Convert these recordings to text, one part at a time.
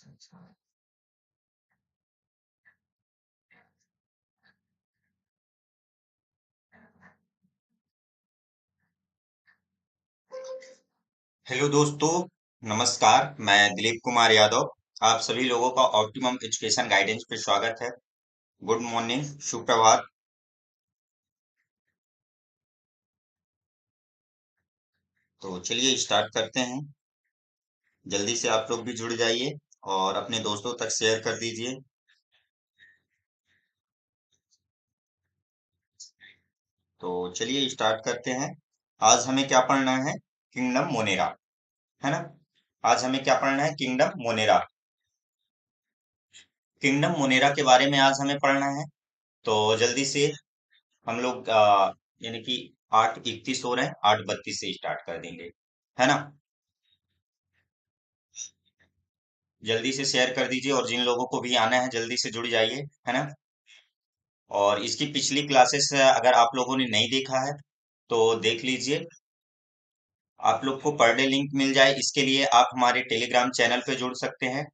Hello दोस्तों, नमस्कार। मैं दिलीप कुमार यादव। आप सभी लोगों का ऑप्टिमम एजुकेशन गाइडेंस पे स्वागत है। गुड मॉर्निंग, सुप्रभात। तो चलिए स्टार्ट करते हैं। जल्दी से आप लोग भी जुड़ जाइए और अपने दोस्तों तक शेयर कर दीजिए। तो चलिए स्टार्ट करते हैं। आज हमें क्या पढ़ना है? किंगडम मोनेरा, है ना? आज हमें क्या पढ़ना है? Kingdom Monera. किंगडम मोनेरा के बारे में आज हमें पढ़ना है। तो जल्दी से हम लोग यानी कि 8:31 हो रहे हैं, 8:32 से स्टार्ट कर देंगे, है ना? जल्दी से शेयर कर दीजिए और जिन लोगों को भी आना है जल्दी से जुड़ जाइए, है ना? और इसकी पिछली क्लासेस अगर आप लोगों ने नहीं देखा है तो देख लीजिए। आप लोग को पर डे लिंक मिल जाए इसके लिए आप हमारे टेलीग्राम चैनल पे जुड़ सकते हैं।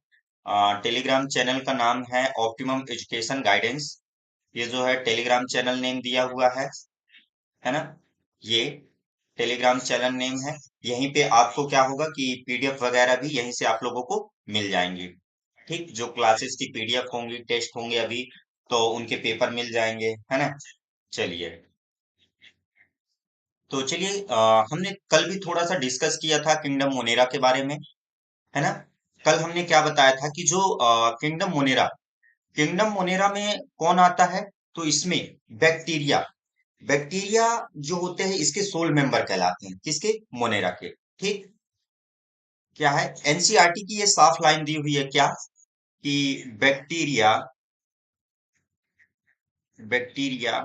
टेलीग्राम चैनल का नाम है ऑप्टिमम एजुकेशन गाइडेंस। ये जो है टेलीग्राम चैनल नेम दिया हुआ है ना? ये टेलीग्राम चैनल नेम है। यहीं पे आपको क्या होगा कि पीडीएफ वगैरह भी यहीं से आप लोगों को मिल जाएंगे। ठीक, जो क्लासेस की पीडीएफ होंगी, टेस्ट होंगे अभी, तो उनके पेपर मिल जाएंगे, है ना? चलिए। तो चलिए, हमने कल भी थोड़ा सा डिस्कस किया था किंगडम मोनेरा के बारे में, है ना? कल हमने क्या बताया था कि जो किंगडम मोनेरा में कौन आता है? तो इसमें बैक्टीरिया बैक्टीरिया जो होते हैं इसके सोल मेंबर कहलाते हैं। किसके? मोनेरा के। ठीक। क्या है? एनसीईआरटी की ये साफ लाइन दी हुई है क्या कि bacteria bacteria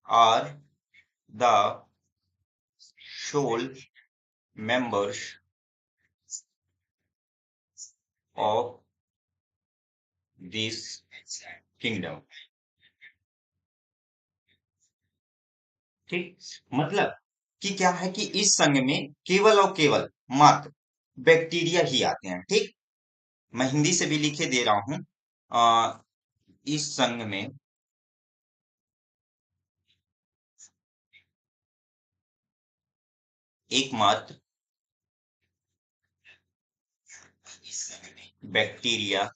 are the sole members of this kingdom. ठीक। मतलब कि क्या है कि इस संघ में केवल और केवल मात्र बैक्टीरिया ही आते हैं। ठीक। मैं हिंदी से भी लिखे दे रहा हूं। इस संघ में एकमात्र बैक्टीरिया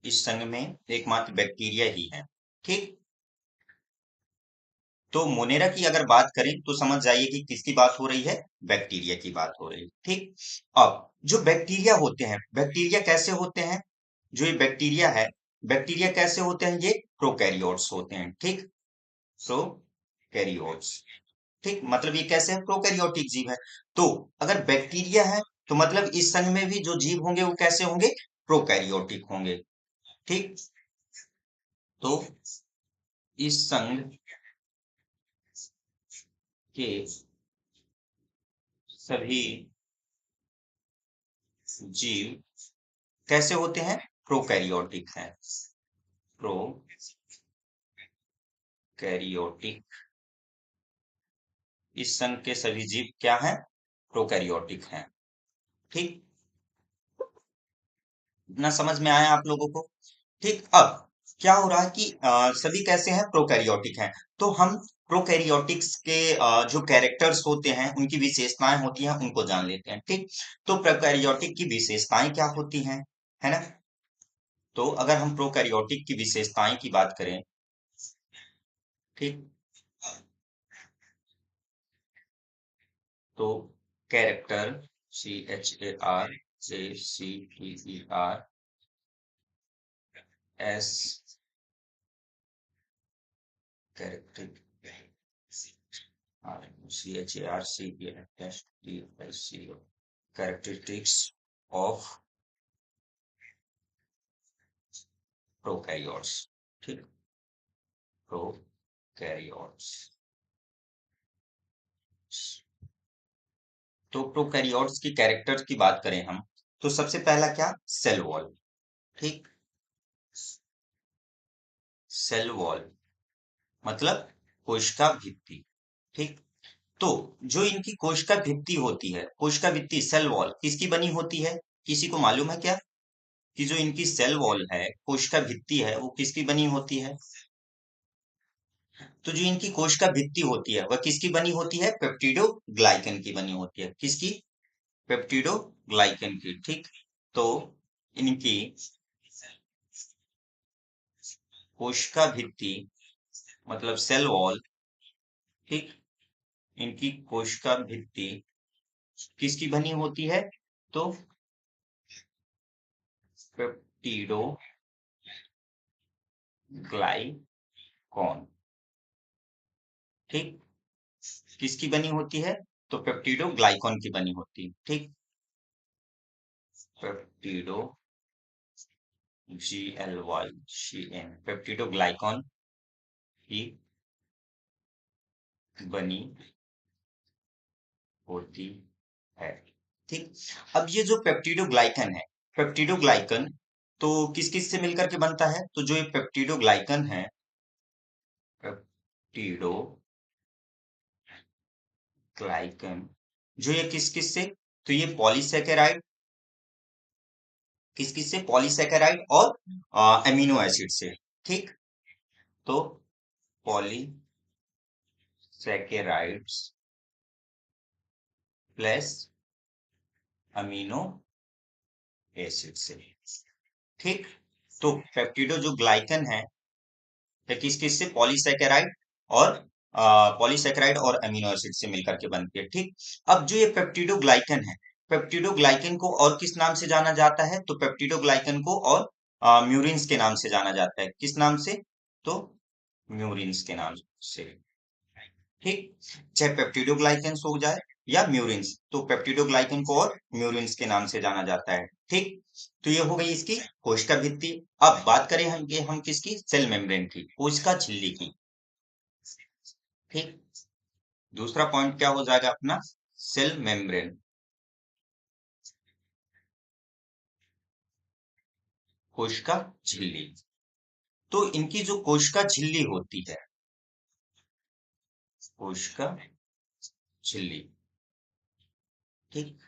इस संघ में एकमात्र बैक्टीरिया ही है। ठीक। तो मोनेरा की अगर बात करें तो समझ जाइए कि किसकी बात हो रही है? बैक्टीरिया की बात हो रही है। ठीक। अब जो बैक्टीरिया होते हैं, बैक्टीरिया कैसे होते हैं? जो ये बैक्टीरिया है, बैक्टीरिया कैसे होते हैं? ये प्रोकैरियोट्स होते हैं। ठीक। प्रोकैरियोट्स। ठीक, मतलब ये कैसे है? प्रोकैरियोटिक जीव है। तो अगर बैक्टीरिया है तो मतलब इस संघ में भी जो जीव होंगे वो कैसे होंगे? प्रोकैरियोटिक होंगे। ठीक। तो इस संघ के सभी जीव कैसे होते हैं? प्रोकैरियोटिक हैं। प्रोकैरियोटिक। इस संघ के सभी जीव क्या हैं? प्रोकैरियोटिक हैं। ठीक। इतना समझ में आया आप लोगों को? ठीक। अब क्या हो रहा है कि सभी कैसे हैं? प्रोकैरियोटिक हैं। तो हम प्रोकैरियोटिक्स के जो कैरेक्टर्स होते हैं, उनकी विशेषताएं होती हैं, उनको जान लेते हैं। ठीक। तो प्रोकैरियोटिक की विशेषताएं क्या होती हैं, है ना? तो अगर हम प्रोकैरियोटिक की विशेषताएं की बात करें, ठीक, तो character, CHARACTER, S, character, characteristics of prokaryotes. ठीक। प्रोकैरियोट्स। तो प्रोकैरियोट्स की कैरेक्टर्स की बात करें हम, तो सबसे पहला क्या? Cell wall. ठीक। सेल वॉल मतलब कोशिका भित्ति। ठीक। तो जो इनकी कोशिका भित्ति होती है, कोशिका भित्ति सेल वॉल किसकी बनी होती है? किसी को मालूम है क्या कि जो इनकी सेल वॉल है, कोशिका भित्ति है, वो किसकी बनी होती है? तो जो इनकी कोशिका भित्ति होती है वह किसकी बनी होती है? पेप्टिडोग्लाइकन की बनी होती है। किसकी? पेप्टिडोग्लाइकन की। ठीक, तो इनकी कोशिका भित्ति मतलब सेल वॉल, ठीक, इनकी कोशिका भित्ति किसकी बनी होती है? तो पेप्टिडोग्लाइकॉन, ठीक, किसकी बनी होती है? तो पेप्टिडोग्लाइकॉन की बनी होती है। ठीक, पेप्टिडो GLYCN पेप्टिडोग्लाइकॉन की बनी होती है। ठीक, अब ये जो पेप्टिडोग्लाइकन है, पेप्टिडोग्लाइकन तो किस किस से मिलकर के बनता है? तो जो ये पेप्टिडोग्लाइकन है, पेप्टिडोग्लाइकन, जो ये किस किस से? तो ये पॉलीसेकेराइड, किस किस से? पॉलीसेकेराइड और अमीनो एसिड से। ठीक, तो पॉलीसेकेराइड्स प्लस अमीनो एसिड से। ठीक, तो पेप्टिडो जो ग्लाइकन है या किस किस से? पॉलीसेकेराइड और पॉलीसेकेराइड और अमीनो एसिड से मिलकर के बनती है। ठीक, अब जो ये पेप्टिडोग्लाइकन है, पेप्टिडोग्लाइकन को और किस नाम से जाना जाता है? तो पेप्टिडोग्लाइकन को और म्यूरिन्स के नाम से जाना जाता है। किस नाम से? तो म्यूरिन्स के नाम से। ठीक, चाहे पेप्टिडोग्लाइकेंस हो जाए या म्यूरिन्स, तो पेप्टिडोग्लाइकन को और म्यूरिन्स के नाम से जाना जाता है। ठीक, तो ये हो गई इसकी कोशिका भित्ति। अब बात करें हम किसकी? सेल मेम्ब्रेन की, कोशिका झिल्ली की। ठीक, दूसरा पॉइंट क्या हो जाएगा अपना? सेल मेम्ब्रेन, कोशिका झिल्ली। तो इनकी जो कोशिका झिल्ली होती है, कोशिका झिल्ली, ठीक,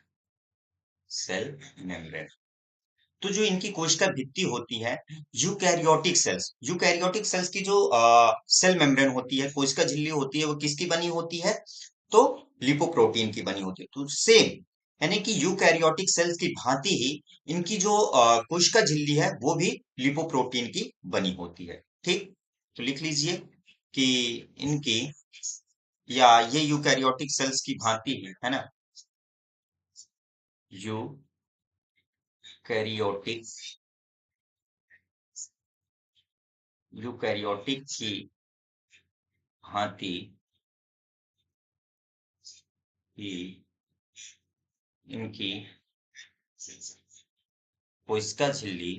सेल मेम्ब्रेन, तो जो इनकी कोशिका भित्ति होती है, यूकैरियोटिक सेल्स की जो सेल मेम्ब्रेन होती है, कोशिका झिल्ली होती है, वो किसकी बनी होती है? तो लिपोप्रोटीन की बनी होती है। तो सेम, यानी कि यूकैरियोटिक सेल्स की भांति ही इनकी जो कोशिका झिल्ली है वो भी लिपोप्रोटीन की बनी होती है। ठीक, तो लिख लीजिए कि इनकी या ये यूकैरियोटिक सेल्स की भांति ही है ना, यूकैरियोटिक यूकैरियोटिक की भांति ही इनकी कोशिका झिल्ली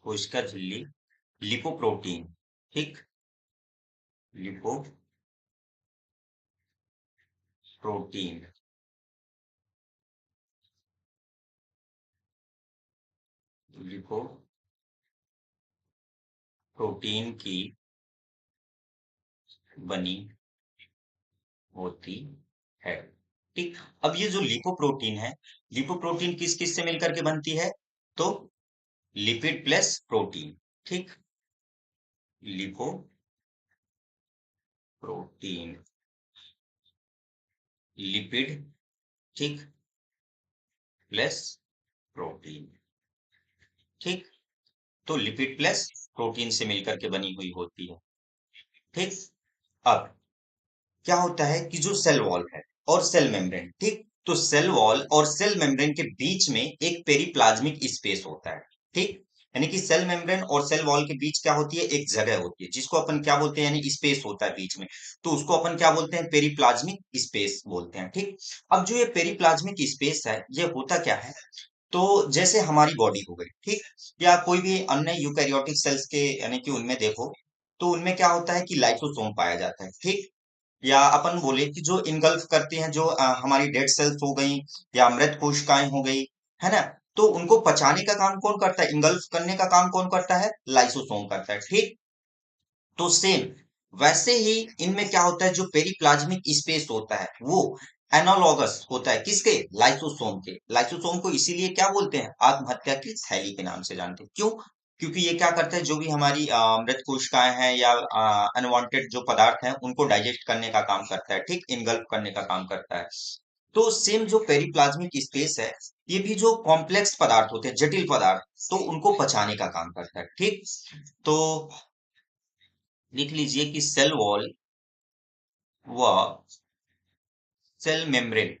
कोशिका झिल्ली लिपोप्रोटीन, ठीक, लिपोप्रोटीन, लिपोप्रोटीन की बनी होती है। ठीक, अब ये जो लिपोप्रोटीन है, लिपोप्रोटीन किस किस से मिलकर के बनती है? तो लिपिड प्लस प्रोटीन। ठीक, लिपोप्रोटीन, लिपिड, ठीक, प्लस प्रोटीन। ठीक, तो लिपिड प्लस प्रोटीन से मिलकर के बनी हुई होती है। ठीक, अब क्या होता है कि जो सेल वॉल है और सेल मेम्ब्रेन, ठीक, तो सेल वॉल और सेल मेम्ब्रेन के बीच में एक पेरिप्लाज्मिक स्पेस होता है। ठीक, यानी कि सेल मेम्ब्रेन और सेल वॉल के बीच क्या होती है? एक जगह होती है जिसको अपन क्या बोलते हैं? यानी स्पेस होता है बीच में, तो उसको अपन क्या बोलते हैं? पेरिप्लाज्मिक स्पेस बोलते हैं। ठीक, अब जो ये पेरिप्लाज्मिक स्पेस है, ये होता क्या है? तो जैसे हमारी बॉडी हो गई, ठीक, या कोई भी अन्य यूकैरियोटिक सेल्स के, यानी कि उनमें देखो, तो उनमें क्या होता है कि लाइसोसोम पाया जाता है। ठीक, या अपन बोले कि जो इनगल्फ करते हैं, जो हमारी डेड सेल्स हो गई या मृत कोशिकाएं हो गई, है ना, तो उनको पचाने का काम कौन करता है, इंगल्फ करने का काम कौन करता है, लाइसोसोम करता है, ठीक। तो सेम वैसे ही इनमें क्या होता है, जो पेरिप्लाज्मिक स्पेस होता है वो एनालॉगस होता है किसके, लाइसोसोम के। लाइसोसोम को इसीलिए क्या बोलते हैं, आत्महत्या की थैली के नाम से जानते हैं। क्यों, क्योंकि ये क्या करता है, जो भी हमारी मृत कोशिकाएं हैं या अनवांटेड जो पदार्थ हैं उनको डाइजेस्ट करने का काम करता है, ठीक, इनगल्फ करने का काम करता है। तो सेम जो पेरिप्लाज्मिक स्पेस है, ये भी जो कॉम्प्लेक्स पदार्थ होते हैं, जटिल पदार्थ, तो उनको पचाने का काम करता है, ठीक। तो लिख लीजिए कि सेल वॉल व सेल मेम्ब्रेन,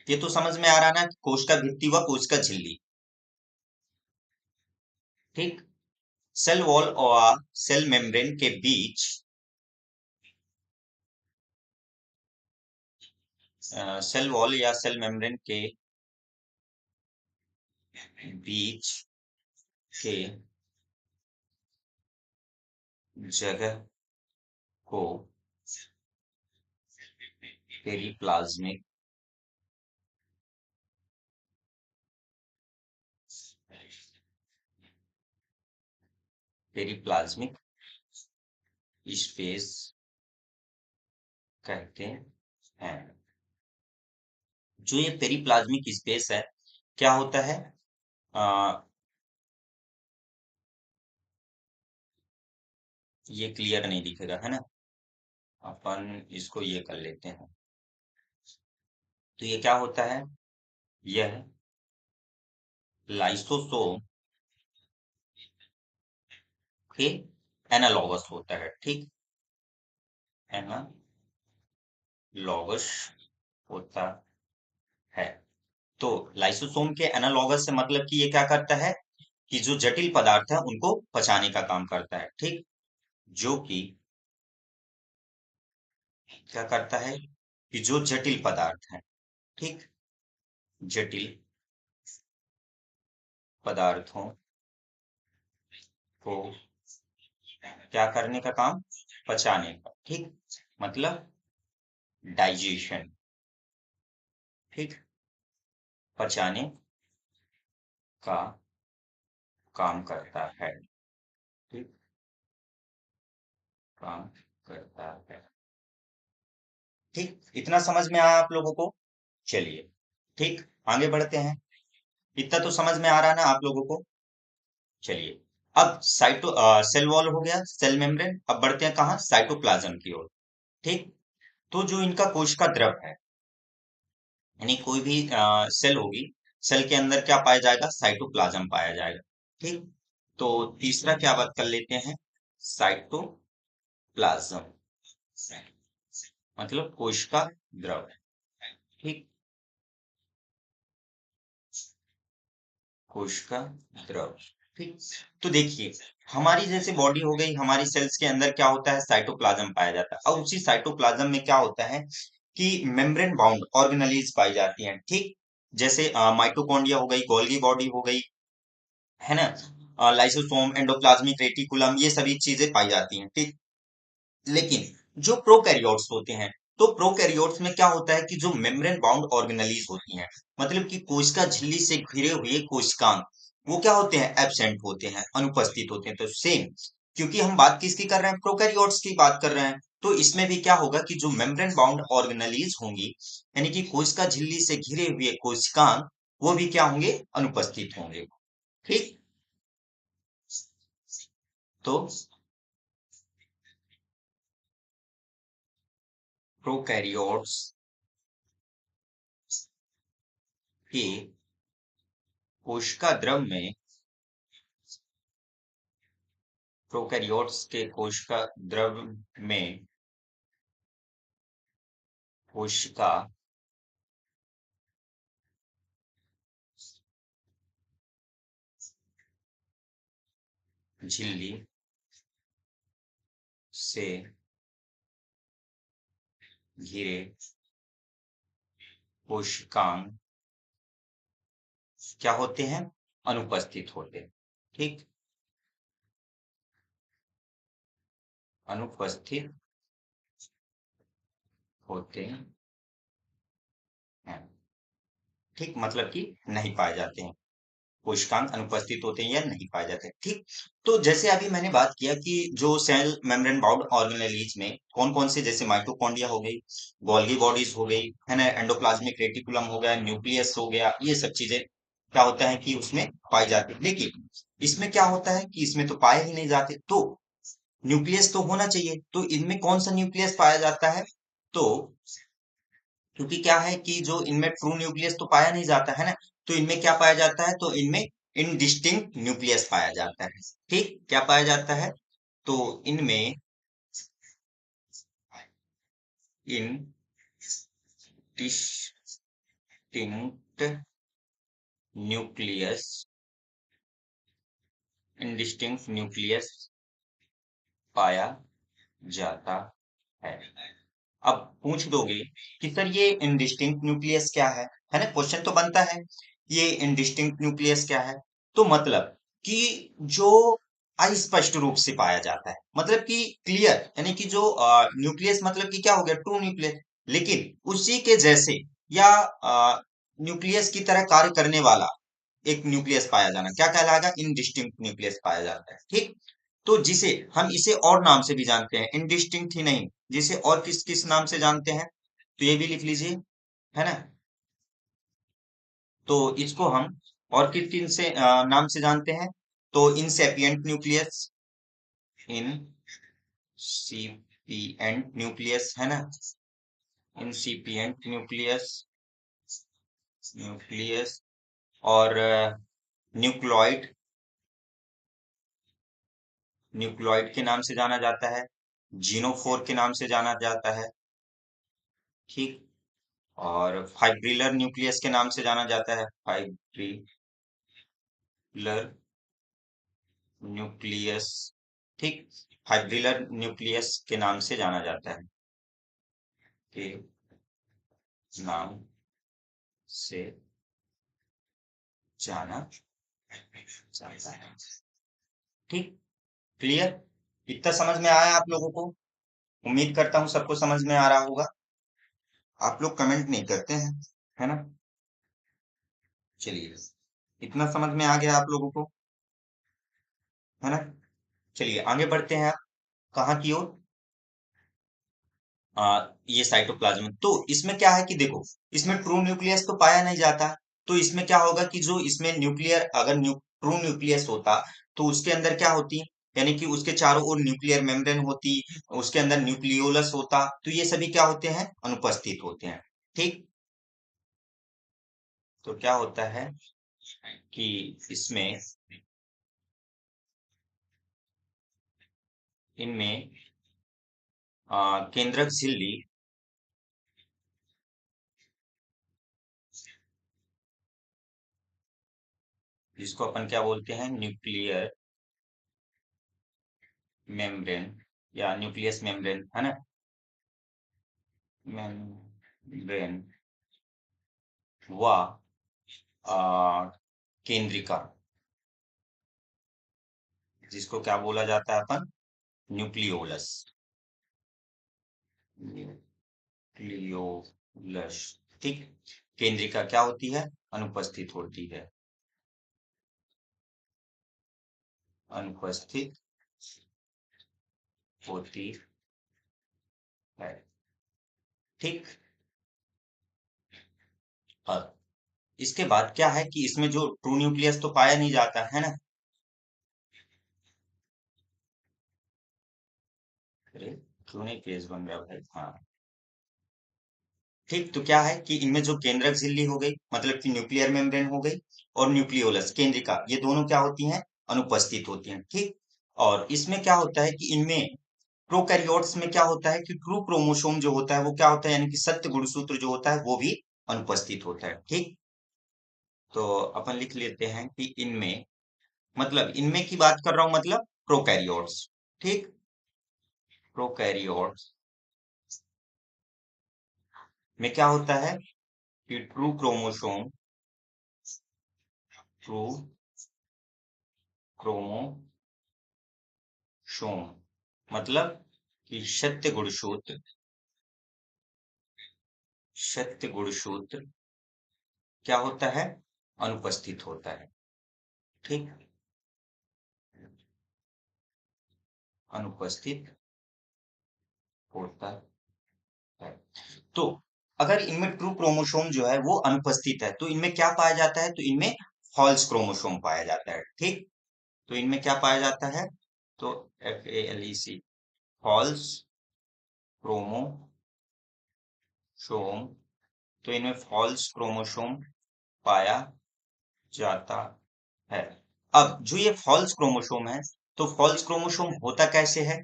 ये तो समझ में आ रहा ना, कोशिका भित्ति व कोशिका झिल्ली, ठीक। सेल वॉल और सेल मेम्ब्रेन के बीच सेल वॉल या सेल मेम्ब्रेन के बीच के जगह को पेरिप्लाज्मिक पेरिप्लाज्मिक स्पेस कहते हैं। जो ये पेरिप्लाज्मिक स्पेस है, क्या होता है, अ, ये क्लियर नहीं दिखेगा है ना, अपन इसको ये कर लेते हैं। तो ये क्या होता है, यह लाइसोसोम के एनालॉगस होता है, ठीक, एनालॉगस होता है। तो लाइसोसोम के एनालॉगस से मतलब कि ये क्या करता है, कि जो जटिल पदार्थ है उनको पचाने का काम करता है, ठीक। जो कि क्या करता है, कि जो जटिल पदार्थ है, ठीक, जटिल पदार्थों को क्या करने का काम, पचाने का, ठीक, मतलब डाइजेशन, ठीक, पचाने का काम करता है, ठीक, काम करता है, ठीक। इतना समझ में आया आप लोगों को, चलिए, ठीक, आगे बढ़ते हैं। इतना तो समझ में आ रहा है ना आप लोगों को, चलिए। अब सेल वॉल हो गया, सेल मेम्ब्रेन, अब बढ़ते हैं कहाँ, साइटोप्लाज्म की ओर, ठीक। तो जो इनका कोशिका द्रव है, यानी कोई भी सेल होगी, सेल के अंदर क्या पाया जाएगा, साइटोप्लाज्म पाया जाएगा, ठीक। तो तीसरा क्या बात कर लेते हैं, साइटोप्लाज्म, मतलब कोशिका द्रव, ठीक, कोशिका द्रव, ठीक। तो देखिए, हमारी जैसे बॉडी हो गई, हमारी सेल्स के अंदर क्या होता है, साइटोप्लाज्म पाया जाता है, और उसी साइटोप्लाज्म में क्या होता है, कि मेम्ब्रेन बाउंड ऑर्गेनेलीज पाई जाती हैं, ठीक। जैसे माइटोकॉन्ड्रिया हो गई, गोल्गी बॉडी हो गई, है ना, लाइसोसोम, एंडोप्लाज्मिक रेटिकुलम, ये सभी चीजें पाई जाती हैं, ठीक। लेकिन जो प्रोकैरियोट्स होते हैं, तो प्रोकैरियोट्स में क्या होता है, कि जो मेम्ब्रेन बाउंड ऑर्गेनेलीज होती हैं, मतलब कि कोशिका झिल्ली से घिरे हुए कोशिकांग, वो क्या होते हैं, एब्सेंट होते हैं, अनुपस्थित होते हैं। तो सेम, क्योंकि हम बात किसकी कर रहे हैं, प्रोकैरियोट्स की बात कर रहे हैं, तो इसमें भी क्या होगा, कि जो मेम्ब्रेन बाउंड ऑर्गेनेलीज होंगी, यानी कि कोशिका झिल्ली से घिरे हुए कोशिकांग, वो भी क्या होंगे, अनुपस्थित होंगे, ठीक। तो प्रोकैरियोट्स के कोशिका द्रव में, प्रोकैरियोट्स के कोशिका द्रव में कोशिका झिल्ली से घिरे कोशिकांग क्या होते हैं, अनुपस्थित होते हैं, ठीक, अनुपस्थित होते हैं, ठीक, मतलब कि नहीं पाए जाते हैं। कोशिकांग अनुपस्थित होते हैं या नहीं पाए जाते हैं। ठीक, तो जैसे अभी मैंने बात किया कि जो सेल मेम्ब्रेन बाउंड ऑर्गेनेलीज में कौन कौन से, जैसे माइटोकॉन्ड्रिया हो गई, गोल्गी बॉडीज हो गई, है ना, एंडोप्लाज्मिक रेटिकुलम हो गया, न्यूक्लियस हो गया, ये सब चीजें क्या होता है कि उसमें पाई जाती है। लेकिन इसमें क्या होता है कि इसमें तो पाए ही नहीं जाते, तो न्यूक्लियस तो होना चाहिए। तो इनमें कौन सा न्यूक्लियस पाया जाता है? तो क्योंकि क्या है कि जो इनमें ट्रू न्यूक्लियस तो पाया नहीं जाता है ना, तो इनमें क्या पाया जाता है? तो इनमें इनडिस्टिंक्ट न्यूक्लियस पाया जाता है। ठीक, क्या पाया जाता है? तो इनमें इनडिस्टिंक्ट न्यूक्लियस, इनडिस्टिंक्ट न्यूक्लियस पाया जाता है। अब पूछ दोगे कि सर ये इनडिस्टिंक्ट न्यूक्लियस क्या है ना, क्वेश्चन तो बनता है, ये इनडिस्टिंक्ट न्यूक्लियस क्या है? तो मतलब कि जो अस्पष्ट रूप से पाया जाता है, मतलब कि क्लियर, यानी कि जो न्यूक्लियस मतलब कि क्या हो गया, ट्रू न्यूक्लियस, लेकिन उसी के जैसे या न्यूक्लियस की तरह कार्य करने वाला एक न्यूक्लियस पाया जाना क्या कहलाएगा? इनडिस्टिंक्ट न्यूक्लियस पाया जाता है। ठीक, तो जिसे हम इसे और नाम से भी जानते हैं, इनडिस्टिंक्ट ही नहीं, जिसे और किस किस नाम से जानते हैं, तो ये भी लिख लीजिए, है ना। तो इसको हम और किस किन से नाम से जानते हैं? तो इनसेपिएंट न्यूक्लियस, इनसिपिएंट न्यूक्लियस, है ना, इनसिपिएंट न्यूक्लियस, न्यूक्लियस, और न्यूक्लॉइड, न्यूक्लॉइड के नाम से जाना जाता है, जीनोफोर के नाम से जाना जाता है। ठीक, और फाइब्रिलर न्यूक्लियस के नाम से जाना जाता है, फाइब्रिलर न्यूक्लियस। ठीक, फाइब्रिलर न्यूक्लियस के नाम से जाना जाता है, के नाम से जाना जाता है। ठीक, क्लियर? इतना समझ में आया आप लोगों को? उम्मीद करता हूँ सबको समझ में आ रहा होगा। आप लोग कमेंट नहीं करते हैं, है ना। चलिए, इतना समझ में आ गया आप लोगों को, है ना। चलिए आगे बढ़ते हैं, आप कहाँ की ओर? ये साइटोप्लाज्म। तो इसमें क्या है कि देखो, इसमें ट्रू न्यूक्लियस तो पाया नहीं जाता, तो इसमें क्या होगा कि जो इसमें न्यूक्लियर, अगर ट्रू न्यूक्लियस होता तो उसके अंदर क्या होती, यानी कि उसके चारों ओर न्यूक्लियर मेम्ब्रेन होती, उसके अंदर न्यूक्लियोलस होता, तो ये सभी क्या होते हैं? अनुपस्थित होते हैं। ठीक, तो क्या होता है कि इसमें, इनमें केंद्रक झिल्ली, जिसको अपन क्या बोलते हैं, न्यूक्लियर मेम्ब्रेन या न्यूक्लियस मेम्ब्रेन, है ना, मेम्ब्रेन व केंद्रिका, जिसको क्या बोला जाता है अपन, न्यूक्लियोलस, न्यूक्लियोलस। ठीक, केंद्रिका क्या होती है? अनुपस्थित होती है, अनुपस्थित होती है। ठीक, अब इसके बाद क्या है कि इसमें जो ट्रू न्यूक्लियस तो पाया नहीं जाता है ना, अरे क्यों नहीं पेज बन रहा भाई, हाँ। ठीक, तो क्या है कि इनमें जो केंद्रक झिल्ली हो गई, मतलब कि न्यूक्लियर मेम्ब्रेन हो गई, और न्यूक्लियोलस केंद्रिका, ये दोनों क्या होती हैं? अनुपस्थित होती हैं। ठीक, और इसमें क्या होता है कि इनमें प्रोकैरियोट्स में क्या होता है कि ट्रू क्रोमोसोम जो होता है वो क्या होता है, यानी कि सत्य गुणसूत्र जो होता है वो भी अनुपस्थित होता है। ठीक, तो अपन लिख लेते हैं कि इनमें, मतलब इनमें की बात कर रहा हूं, मतलब प्रोकैरियोट्स। ठीक, प्रोकैरियोट्स में क्या होता है कि ट्रू क्रोमोसोम, ट्रू क्रोमोसोम, मतलब कि सत्य गुणसूत्र, सत्य गुणसूत्र क्या होता है? अनुपस्थित होता है। ठीक, अनुपस्थित होता है। तो अगर इनमें ट्रू क्रोमोसोम जो है वो अनुपस्थित है तो इनमें क्या पाया जाता है, तो इनमें फॉल्स क्रोमोसोम पाया जाता है। ठीक, तो इनमें क्या पाया जाता है, तो FALEC, फॉल्स क्रोमोसोम, तो इनमें फॉल्स क्रोमोसोम पाया जाता है। अब जो ये फॉल्स क्रोमोसोम है, तो फॉल्स क्रोमोसोम होता कैसे है,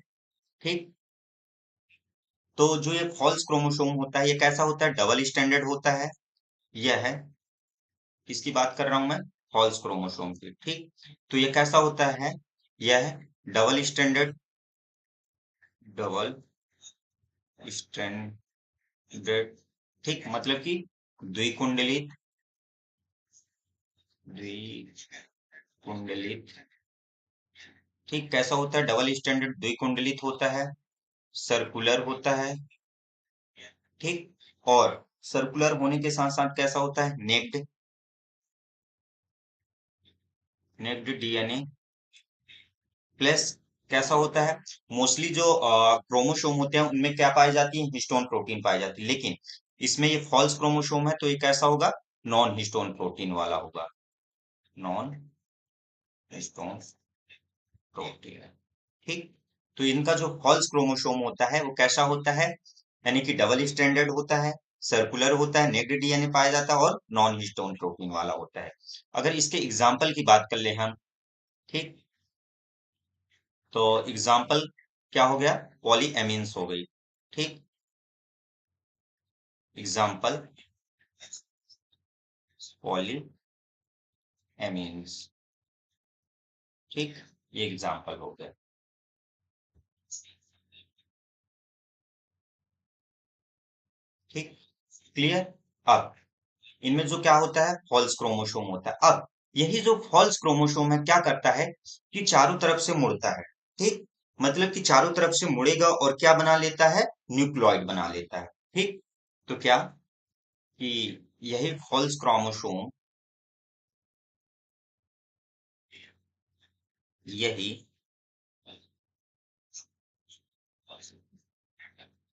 ठीक, तो जो ये फॉल्स क्रोमोसोम होता है ये कैसा होता है, डबल स्टैंडर्ड होता है। यह है, किसकी बात कर रहा हूं मैं, फॉल्स क्रोमोसोम की। ठीक, तो ये कैसा होता है, यह डबल स्टैंडर्ड, डबल स्टैंडर्ड, ठीक, मतलब कि द्विकुंडलित, द्विकुंडलित, ठीक, कैसा होता है, डबल स्टैंडर्ड द्विकुंडलित होता है, सर्कुलर होता है। ठीक, और सर्कुलर होने के साथ साथ कैसा होता है, नेक्ड, नेक्ड DNA प्लस, कैसा होता है, मोस्टली जो क्रोमोसोम होते हैं उनमें क्या पाई जाती है, हिस्टोन प्रोटीन पाई जाती है, लेकिन इसमें ये फॉल्स क्रोमोसोम है तो ये कैसा होगा, नॉन हिस्टोन प्रोटीन वाला होगा, नॉन हिस्टोन प्रोटीन। ठीक, तो इनका जो फॉल्स क्रोमोसोम होता है वो कैसा होता है, यानी कि डबल स्टैंडर्ड होता है, सर्कुलर होता है, नेक्ड DNA पाया जाता है और नॉन हिस्टोन प्रोटीन वाला होता है। अगर इसके एग्जाम्पल की बात कर ले हम, ठीक, तो एग्जाम्पल क्या हो गया, पॉलीएमीन्स हो गई। ठीक, एग्जाम्पल पॉलीएमीन्स, ठीक, ये एग्जाम्पल हो गया। ठीक, क्लियर। अब इनमें जो क्या होता है, फॉल्स क्रोमोसोम होता है। अब यही जो फॉल्स क्रोमोसोम है क्या करता है कि चारों तरफ से मुड़ता है। ठीक, मतलब कि चारों तरफ से मुड़ेगा और क्या बना लेता है, न्यूक्लियोइड बना लेता है। ठीक, तो क्या कि यही फॉल्स क्रोमोसोम, यही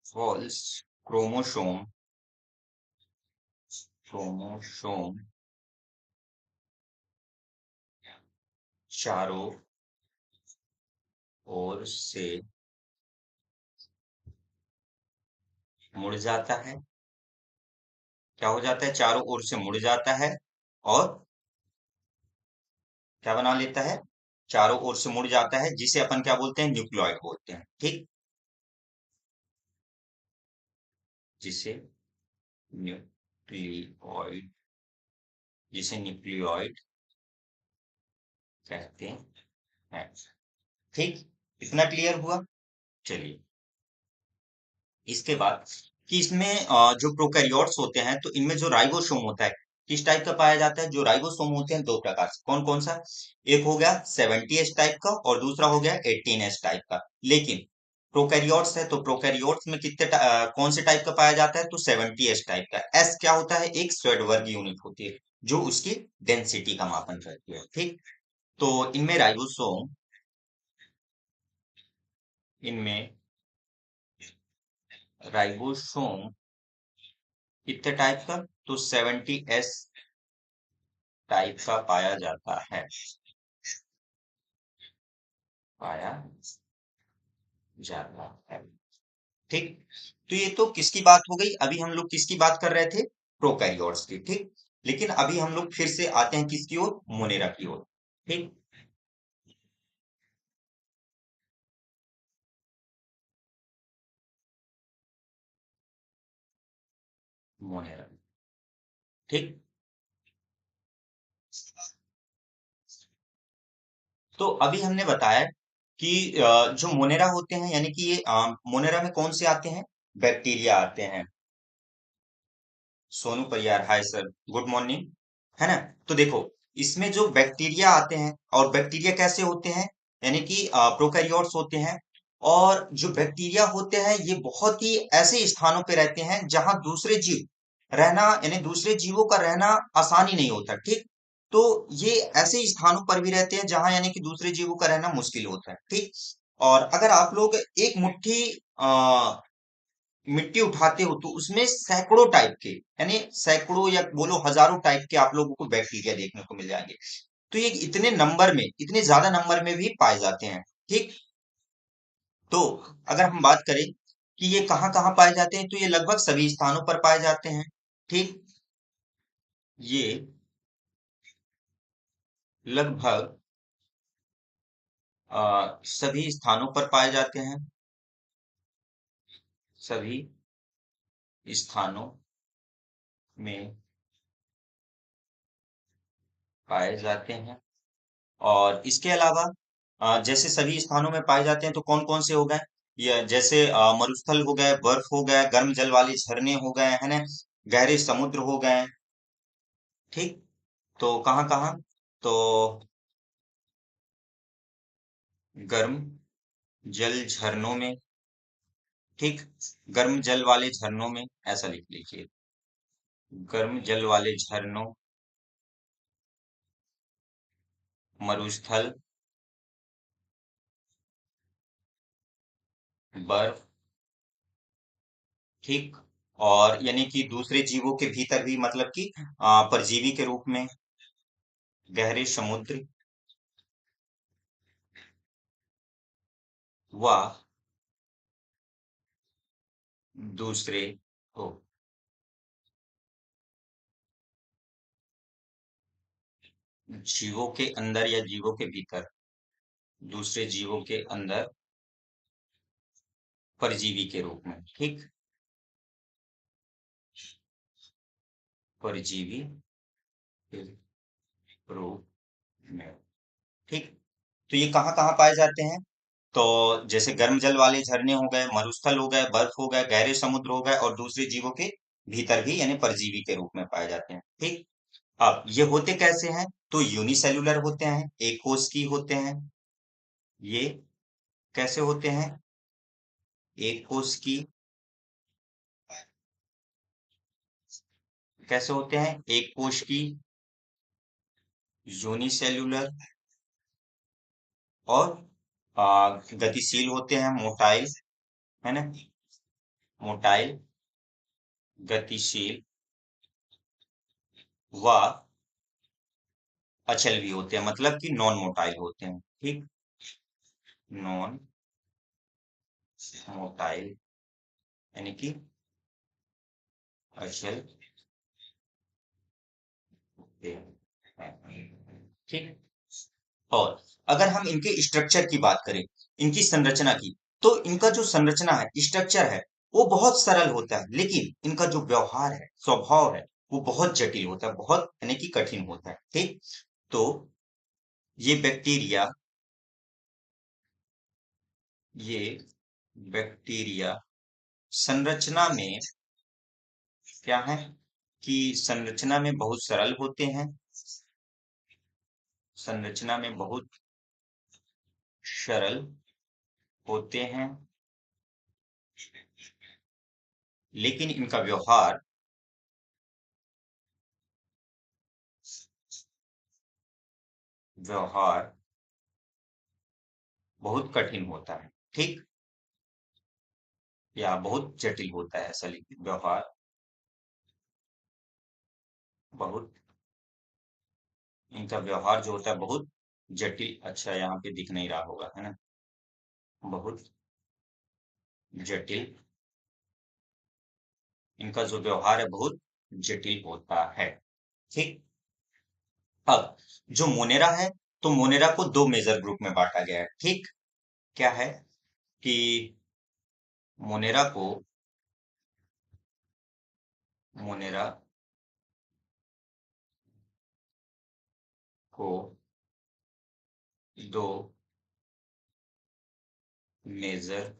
फॉल्स क्रोमोसोम, क्रोमोसोम चारों ओर से मुड़ जाता है, क्या हो जाता है, चारों ओर से मुड़ जाता है और क्या बना लेता है, चारों ओर से मुड़ जाता है, जिसे अपन क्या बोलते हैं, न्यूक्लियोइड बोलते हैं। ठीक, जिसे न्यूक्लियोइड, जिसे न्यूक्लियोइड कहते हैं। ठीक, इतना क्लियर हुआ। चलिए, इसके बाद कि इसमें जो प्रोकैरियोट्स होते हैं तो इनमें जो राइबोसोम होता है किस टाइप का पाया जाता है, जो राइबोसोम होते हैं दो प्रकार से, कौन कौन सा, एक हो गया 70S टाइप का और दूसरा हो गया 18S टाइप का। लेकिन प्रोकैरियोट्स है तो प्रोकैरियोट्स में कौन से टाइप का पाया जाता है, तो 70S टाइप का। एस क्या होता है, एक स्वेडवर्ग यूनिट होती है जो उसकी डेंसिटी का मापन करती है। ठीक, तो इनमें राइबोसोम, इनमें राइबोसोम कितने टाइप का, तो 70S टाइप का पाया जाता है, पाया जाता है। ठीक, तो ये तो किसकी बात हो गई, अभी हम लोग किसकी बात कर रहे थे, प्रोकैरियोट्स की। ठीक, लेकिन अभी हम लोग फिर से आते हैं किसकी ओर, मोनेरा की ओर। ठीक, मोनेरा। ठीक, तो अभी हमने बताया कि जो मोनेरा होते हैं, यानी कि ये मोनेरा में कौन से आते हैं, बैक्टीरिया आते हैं। Sonu Pariyar, hi sir, good morning, है ना। तो देखो, इसमें जो बैक्टीरिया आते हैं, और बैक्टीरिया कैसे होते हैं, यानी कि प्रोकैरियोट्स होते हैं, और जो बैक्टीरिया होते हैं ये बहुत ही ऐसे स्थानों पे रहते हैं जहां दूसरे जीव रहना, यानी दूसरे जीवों का रहना आसानी नहीं होता। ठीक, तो ये ऐसे स्थानों पर भी रहते हैं जहां यानी कि दूसरे जीवों का रहना मुश्किल होता है, ठीक। और अगर आप लोग एक मुट्ठी आ, मिट्टी उठाते हो तो उसमें सैकड़ों टाइप के, यानी सैकड़ों या बोलो हजारों टाइप के आप लोगों को बैक्टीरिया देखने को मिल जाएंगे। तो ये इतने नंबर में, इतने ज्यादा नंबर में भी पाए जाते हैं, ठीक। तो अगर हम बात करें कि ये कहाँ कहाँ पाए जाते हैं, तो ये लगभग सभी स्थानों पर पाए जाते हैं, ठीक। ये लगभग सभी स्थानों पर पाए जाते हैं, सभी स्थानों में पाए जाते हैं। और इसके अलावा जैसे सभी स्थानों में पाए जाते हैं तो कौन कौन से हो गए, ये जैसे मरुस्थल हो गए, बर्फ हो गया, गर्म जल वाले झरने हो गए, है ना, गहरे समुद्र हो गए, ठीक। तो कहाँ कहाँ, तो गर्म जल झरनों में, ठीक, गर्म जल वाले झरनों में, ऐसा लिख लीजिए, गर्म जल वाले झरनों, मरुस्थल, बर्फ, ठीक। और यानी कि दूसरे जीवों के भीतर भी, मतलब कि परजीवी के रूप में, गहरे समुद्र व दूसरे को जीवों के अंदर या जीवों के भीतर, दूसरे जीवों के अंदर परजीवी के रूप में, ठीक, परजीवी के रूप में, ठीक। तो ये कहाँ कहाँ पाए जाते हैं, तो जैसे गर्म जल वाले झरने हो गए, मरुस्थल हो गए, बर्फ हो गए, गहरे समुद्र हो गए, और दूसरे जीवों के भीतर भी यानी परजीवी के रूप में पाए जाते हैं, ठीक। अब ये होते कैसे हैं, तो यूनिसेलुलर होते हैं, एक कोश की होते हैं। ये कैसे होते हैं, एक कोश की, कैसे होते हैं, एक कोश की, यूनिसेलुलर, और गतिशील होते हैं, मोटाइल, है ना, मोटाइल, गतिशील व अचल भी होते हैं, मतलब कि नॉन मोटाइल होते हैं, ठीक, नॉन मोटाइल, यानी कि अचल होते हैं, ठीक। और अगर हम इनके स्ट्रक्चर की बात करें, इनकी संरचना की, तो इनका जो संरचना है, स्ट्रक्चर है, वो बहुत सरल होता है, लेकिन इनका जो व्यवहार है, स्वभाव है, वो बहुत जटिल होता है, बहुत यानी कि कठिन होता है, ठीक। तो ये बैक्टीरिया, ये बैक्टीरिया संरचना में क्या है, कि संरचना में बहुत सरल होते हैं, संरचना में बहुत सरल होते हैं, लेकिन इनका व्यवहार, व्यवहार बहुत कठिन होता है, ठीक, या बहुत जटिल होता है, ऐसा लिखिए, व्यवहार बहुत, इनका व्यवहार जो होता है बहुत जटिल, अच्छा यहाँ पे दिख नहीं रहा होगा, है ना, बहुत जटिल, इनका जो व्यवहार है बहुत जटिल होता है, ठीक। अब जो मोनेरा है, तो मोनेरा को दो मेजर ग्रुप में बांटा गया है, ठीक। क्या है कि मोनेरा को, मोनेरा को दो मेजर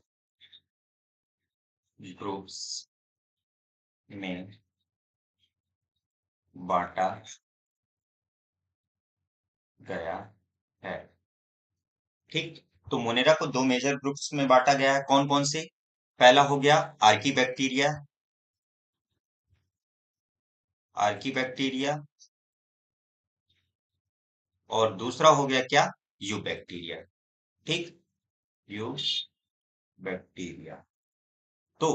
ग्रुप्स में बांटा गया है, ठीक। तो मोनेरा को दो मेजर ग्रुप्स में बांटा गया है, कौन कौन से, पहला हो गया आर्की बैक्टीरिया, आर्की बैक्टीरिया, और दूसरा हो गया क्या, यू बैक्टीरिया। ठीक, यू बैक्टीरिया। तो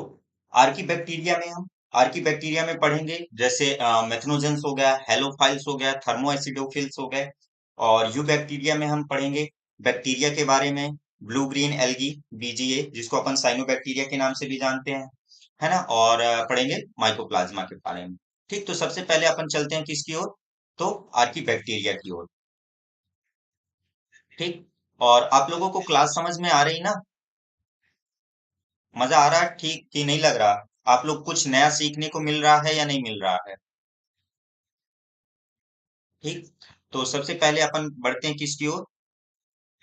आर्की बैक्टीरिया में हम आर्की बैक्टीरिया में पढ़ेंगे जैसे मेथनोजेंस हो गया, हेलोफाइल्स हो गया, थर्मोएसिडोफिल्स हो गए। और यू बैक्टीरिया में हम पढ़ेंगे बैक्टीरिया के बारे में, ब्लू ग्रीन एल्गी, बीजीए, जिसको अपन साइनोबैक्टीरिया के नाम से भी जानते हैं, है ना। और पढ़ेंगे माइकोप्लाज्मा के बारे में। ठीक, तो सबसे पहले अपन चलते हैं किसकी ओर, तो आर्की बैक्टीरिया की ओर। ठीक, और आप लोगों को क्लास समझ में आ रही ना, मजा आ रहा है ठीक कि नहीं लग रहा, आप लोग कुछ नया सीखने को मिल रहा है या नहीं मिल रहा है। ठीक, तो सबसे पहले अपन बढ़ते हैं किसकी ओर,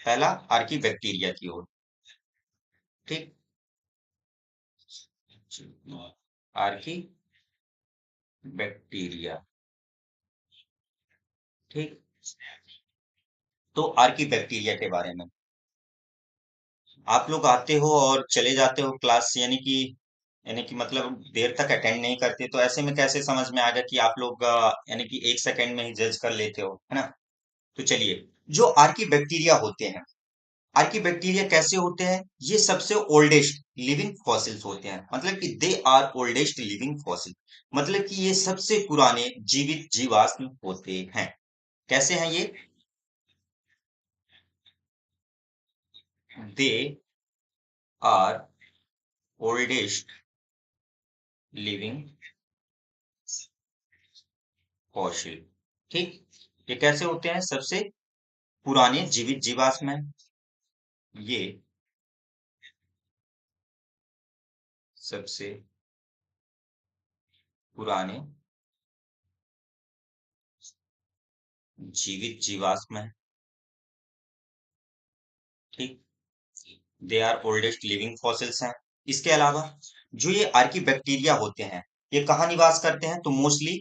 पहला आर्की बैक्टीरिया की ओर। ठीक, आर्की बैक्टीरिया। ठीक, तो आर्की बैक्टीरिया के बारे में आप लोग आते हो और चले जाते हो क्लास, यानी कि मतलब देर तक अटेंड नहीं करते, तो ऐसे में कैसे समझ में आएगा कि आप लोग यानी कि एक सेकंड में ही जज कर लेते हो, है ना। तो चलिए, जो आर्की बैक्टीरिया होते हैं, आर्की बैक्टीरिया कैसे होते हैं, ये सबसे ओल्डेस्ट लिविंग फॉसिल्स होते हैं, मतलब कि they are oldest living fossil, मतलब कि ये सबसे पुराने जीवित जीवाश्म होते हैं। कैसे हैं ये, they are oldest living fossil. ठीक, ये कैसे होते हैं, सबसे पुराने जीवित जीवाश्म हैं ये, सबसे पुराने जीवित जीवाश्म हैं। ठीक, they are oldest living fossils हैं। इसके अलावा जो ये आर्की बैक्टीरिया होते हैं, ये कहाँ निवास करते हैं, तो मोस्टली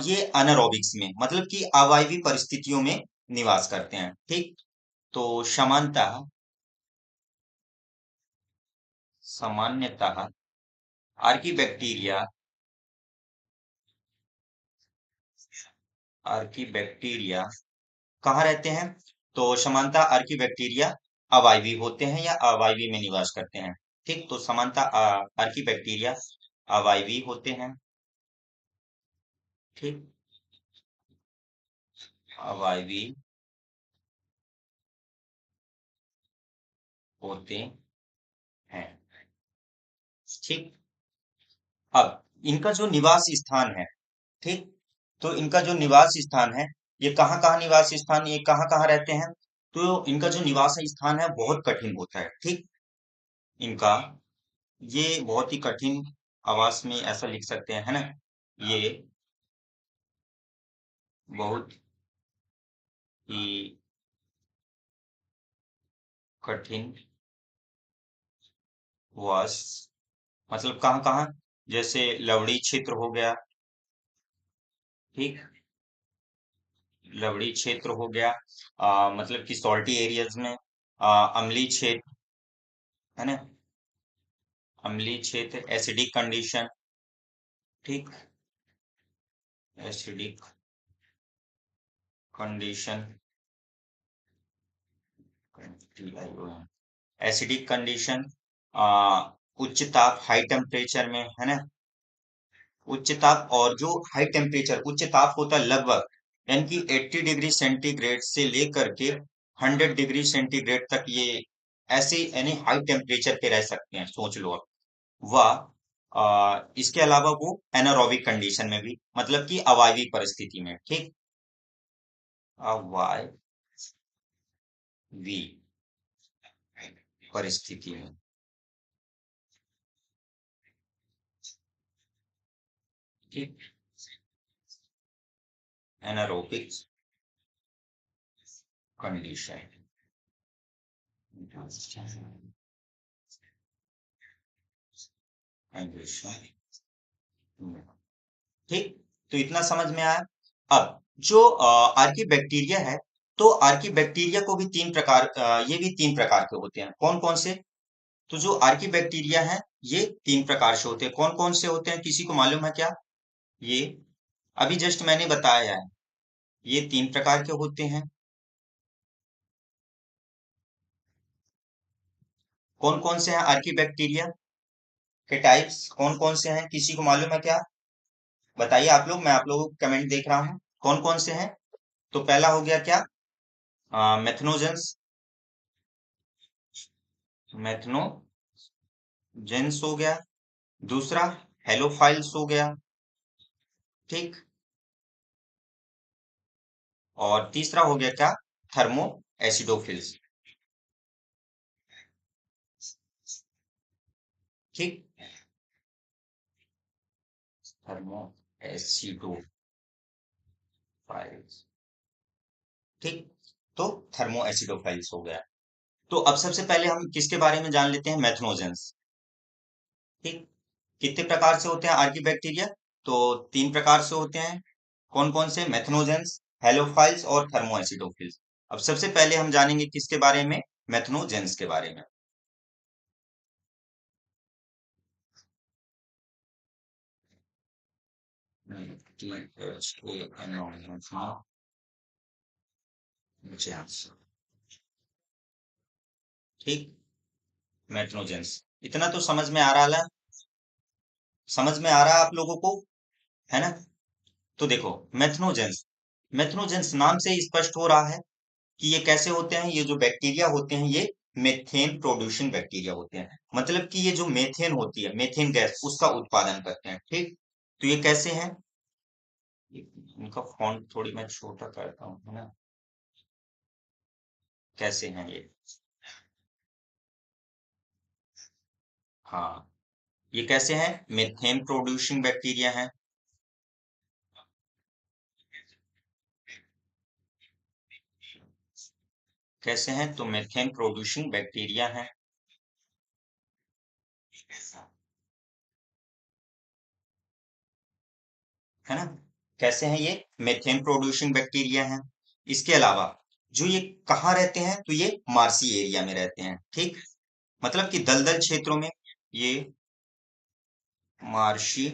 ये अनारोबिक्स में, मतलब कि अवायवीय परिस्थितियों में निवास करते हैं। ठीक, तो सामान्यतः आर्की बैक्टीरिया आर्की बैक्टीरिया कहाँ रहते हैं, तो समानता आर्की बैक्टीरिया अवायवी होते हैं या अवायवी में निवास करते हैं। ठीक, तो समानता आर्की बैक्टीरिया अवायवी होते हैं। ठीक, अवायवी होते हैं। ठीक, अब इनका जो निवास स्थान है, ठीक, तो इनका जो निवास स्थान है, ये कहाँ कहाँ निवास स्थान, ये कहाँ कहाँ रहते हैं, तो इनका जो निवास स्थान है बहुत कठिन होता है। ठीक, इनका ये बहुत ही कठिन आवास में ऐसा लिख सकते हैं, है ना, ये बहुत ही कठिन वास, मतलब कहाँ कहाँ, जैसे लवड़ी क्षेत्र हो गया। ठीक, लवड़ी क्षेत्र हो गया, मतलब कि सॉल्टी एरियाज में, अम्लीय क्षेत्र, है ना, अम्लीय क्षेत्र, एसिडिक कंडीशन। ठीक, एसिडिक कंडीशन, एसिडिक कंडीशन, उच्च ताप हाई टेम्परेचर में, है ना, उच्च ताप, और जो हाई टेम्परेचर उच्च ताप होता है लगभग यानी कि 80 डिग्री सेंटीग्रेड से लेकर के 100 डिग्री सेंटीग्रेड तक, ये ऐसे यानी हाई टेम्परेचर पे रह सकते हैं, सोच लो आप। वह इसके अलावा वो एनारोबिक कंडीशन में भी, मतलब कि अवायवीय परिस्थिति में। ठीक, अवायवीय परिस्थिति में। ठीक, एनारोबिक कंडीशन, कंडीशन। ठीक, तो इतना समझ में आया। अब जो आर्की बैक्टीरिया है, तो आर्की बैक्टीरिया को भी ये भी तीन प्रकार के होते हैं, कौन कौन से, तो जो आर्की बैक्टीरिया है ये तीन प्रकार से होते हैं, कौन कौन से होते हैं, किसी को मालूम है क्या, ये अभी जस्ट मैंने बताया है, ये तीन प्रकार के होते हैं। कौन कौन से हैं आर्की बैक्टीरिया के टाइप्स, कौन कौन से हैं, किसी को मालूम है क्या? बताइए आप लोग, मैं आप लोगों को कमेंट देख रहा हूँ, कौन कौन से हैं? तो पहला हो गया क्या? मेथनोजेंस, मेथनोजेंस हो गया। दूसरा हेलोफाइल्स हो गया, ठीक। और तीसरा हो गया क्या? थर्मो एसिडोफिल्स, ठीक। थर्मो एसिडोफाइल्स, ठीक। तो थर्मो एसिडोफाइल्स हो गया। तो अब सबसे पहले हम किसके बारे में जान लेते हैं? मेथनोजेंस, ठीक। कितने प्रकार से होते हैं आर्की बैक्टीरिया? तो तीन प्रकार से होते हैं। कौन कौन से? मेथनोजेंस, हेलोफाइल्स और थर्मोएसिडोफिल्स। अब सबसे पहले हम जानेंगे किसके बारे में? मेथनोजेंस के बारे में। ठीक, मेथनोजेंस, इतना तो समझ में आ रहा है, समझ में आ रहा है आप लोगों को, है ना? तो देखो, मेथनोजेंस, मेथनोजेंस नाम से ही स्पष्ट हो रहा है कि ये कैसे होते हैं। ये जो बैक्टीरिया होते हैं ये मेथेन प्रोड्यूसिंग बैक्टीरिया होते हैं। मतलब कि ये जो मेथेन होती है, मेथेन गैस, उसका उत्पादन करते हैं, ठीक। तो ये कैसे हैं? इनका फॉन्ट थोड़ी मैं छोटा करता हूँ, है ना? कैसे हैं ये? हाँ, ये कैसे हैं? मेथेन प्रोड्यूसिंग बैक्टीरिया हैं। कैसे हैं? तो मेथेन प्रोड्यूसिंग बैक्टीरिया हैं, है ना? कैसे हैं ये? मेथेन प्रोड्यूसिंग बैक्टीरिया हैं। इसके अलावा जो ये कहाँ रहते हैं? तो ये मार्सी एरिया में रहते हैं, ठीक। मतलब कि दलदल क्षेत्रों में ये मार्शी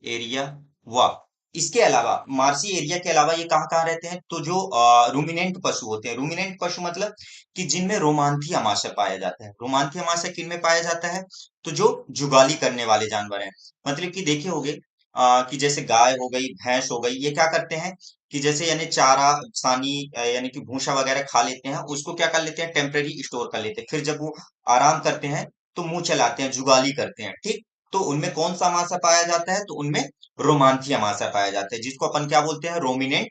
एरिया हुआ। इसके अलावा मार्सी एरिया के अलावा ये कहाँ कहाँ रहते हैं? तो जो रूमिनेंट पशु होते हैं, रूमिनेंट पशु मतलब कि जिनमें रोमांथी अमाशय पाया जाता है। रोमांथी अमाशय किन में पाया जाता है? तो जो जुगाली करने वाले जानवर हैं। मतलब कि देखे होंगे कि जैसे गाय हो गई, भैंस हो गई, ये क्या करते हैं कि जैसे यानी चारा सानी यानी कि भूसा वगैरह खा लेते हैं, उसको क्या कर लेते हैं? टेम्परेरी स्टोर कर लेते हैं। फिर जब वो आराम करते हैं तो मुंह चलाते हैं, जुगाली करते हैं, ठीक। तो उनमें कौन सा अमाशय पाया जाता है? तो उनमें रोमांथी अमाशय पाया जाता है, जिसको अपन क्या बोलते हैं? रोमिनेंट।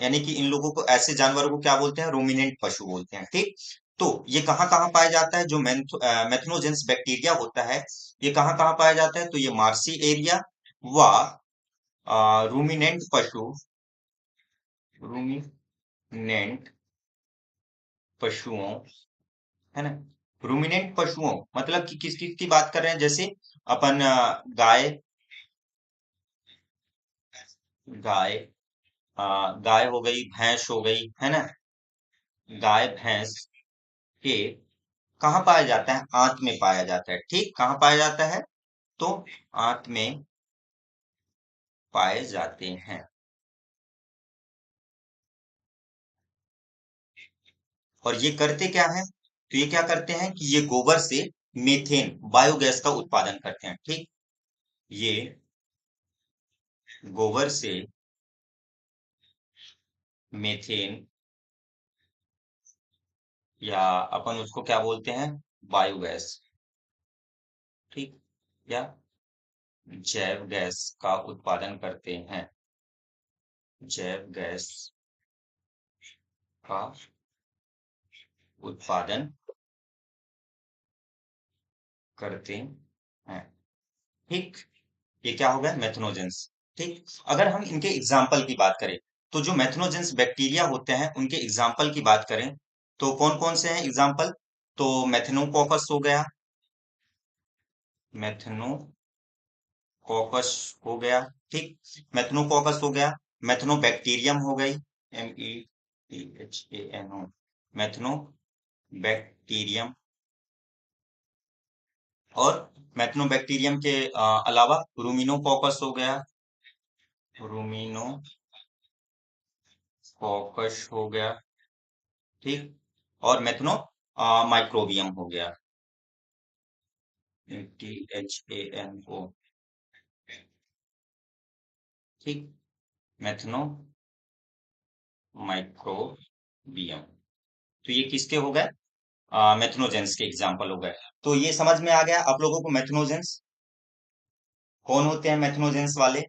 यानी कि इन लोगों को, ऐसे जानवरों को क्या बोलते हैं? रोमिनेंट पशु बोलते हैं, ठीक। तो ये कहाँ कहाँ पाया जाता है? जो मेथनोजेंस बैक्टीरिया होता है, ये कहाँ कहाँ पाया जाता है? तो ये मार्सी एरिया व रूमिनेंट पशु, रूमिनेंट पशुओं, है ना? रूमिनेंट पशुओं मतलब कि किस किस की बात कर रहे हैं? जैसे अपन गाय, गाय गाय हो गई, भैंस हो गई, है ना? गाय भैंस के कहाँ पाया जाता है? आंत में पाया जाता है, ठीक। कहाँ पाया जाता है? तो आंत में पाए जाते हैं। और ये करते क्या है? तो ये क्या करते हैं कि ये गोबर से मीथेन बायोगैस का उत्पादन करते हैं, ठीक। ये गोबर से मीथेन, या अपन उसको क्या बोलते हैं? बायोगैस, ठीक। या जैव गैस का उत्पादन करते हैं, जैव गैस का उत्पादन करते हैं, ठीक। ये क्या हो गया? मेथनोजेंस, ठीक। अगर हम इनके एग्जाम्पल की बात करें, तो जो मेथनोजेंस बैक्टीरिया होते हैं उनके एग्जाम्पल की बात करें, तो कौन कौन से हैं एग्जाम्पल? तो मेथनोकॉकस हो गया, मेथनोकॉकस हो गया, ठीक। मेथनोकॉकस हो गया। मेथनोबैक्टीरियम हो गई, METHANO, मेथनोबैक्टीरियम। और मेथनोबैक्टीरियम के अलावा रूमिनोकॉकस हो गया, रूमिनोकॉकस हो गया, ठीक। और मेथनो माइक्रोबियम हो गया, THAMO, ठीक, मेथनो माइक्रोबियम। तो ये किसके हो गए? मेथनोजेंस के एग्जाम्पल हो गए। तो ये समझ में आ गया आप लोगों को मेथनोजेंस कौन होते हैं, मेथनोजेंस वाले,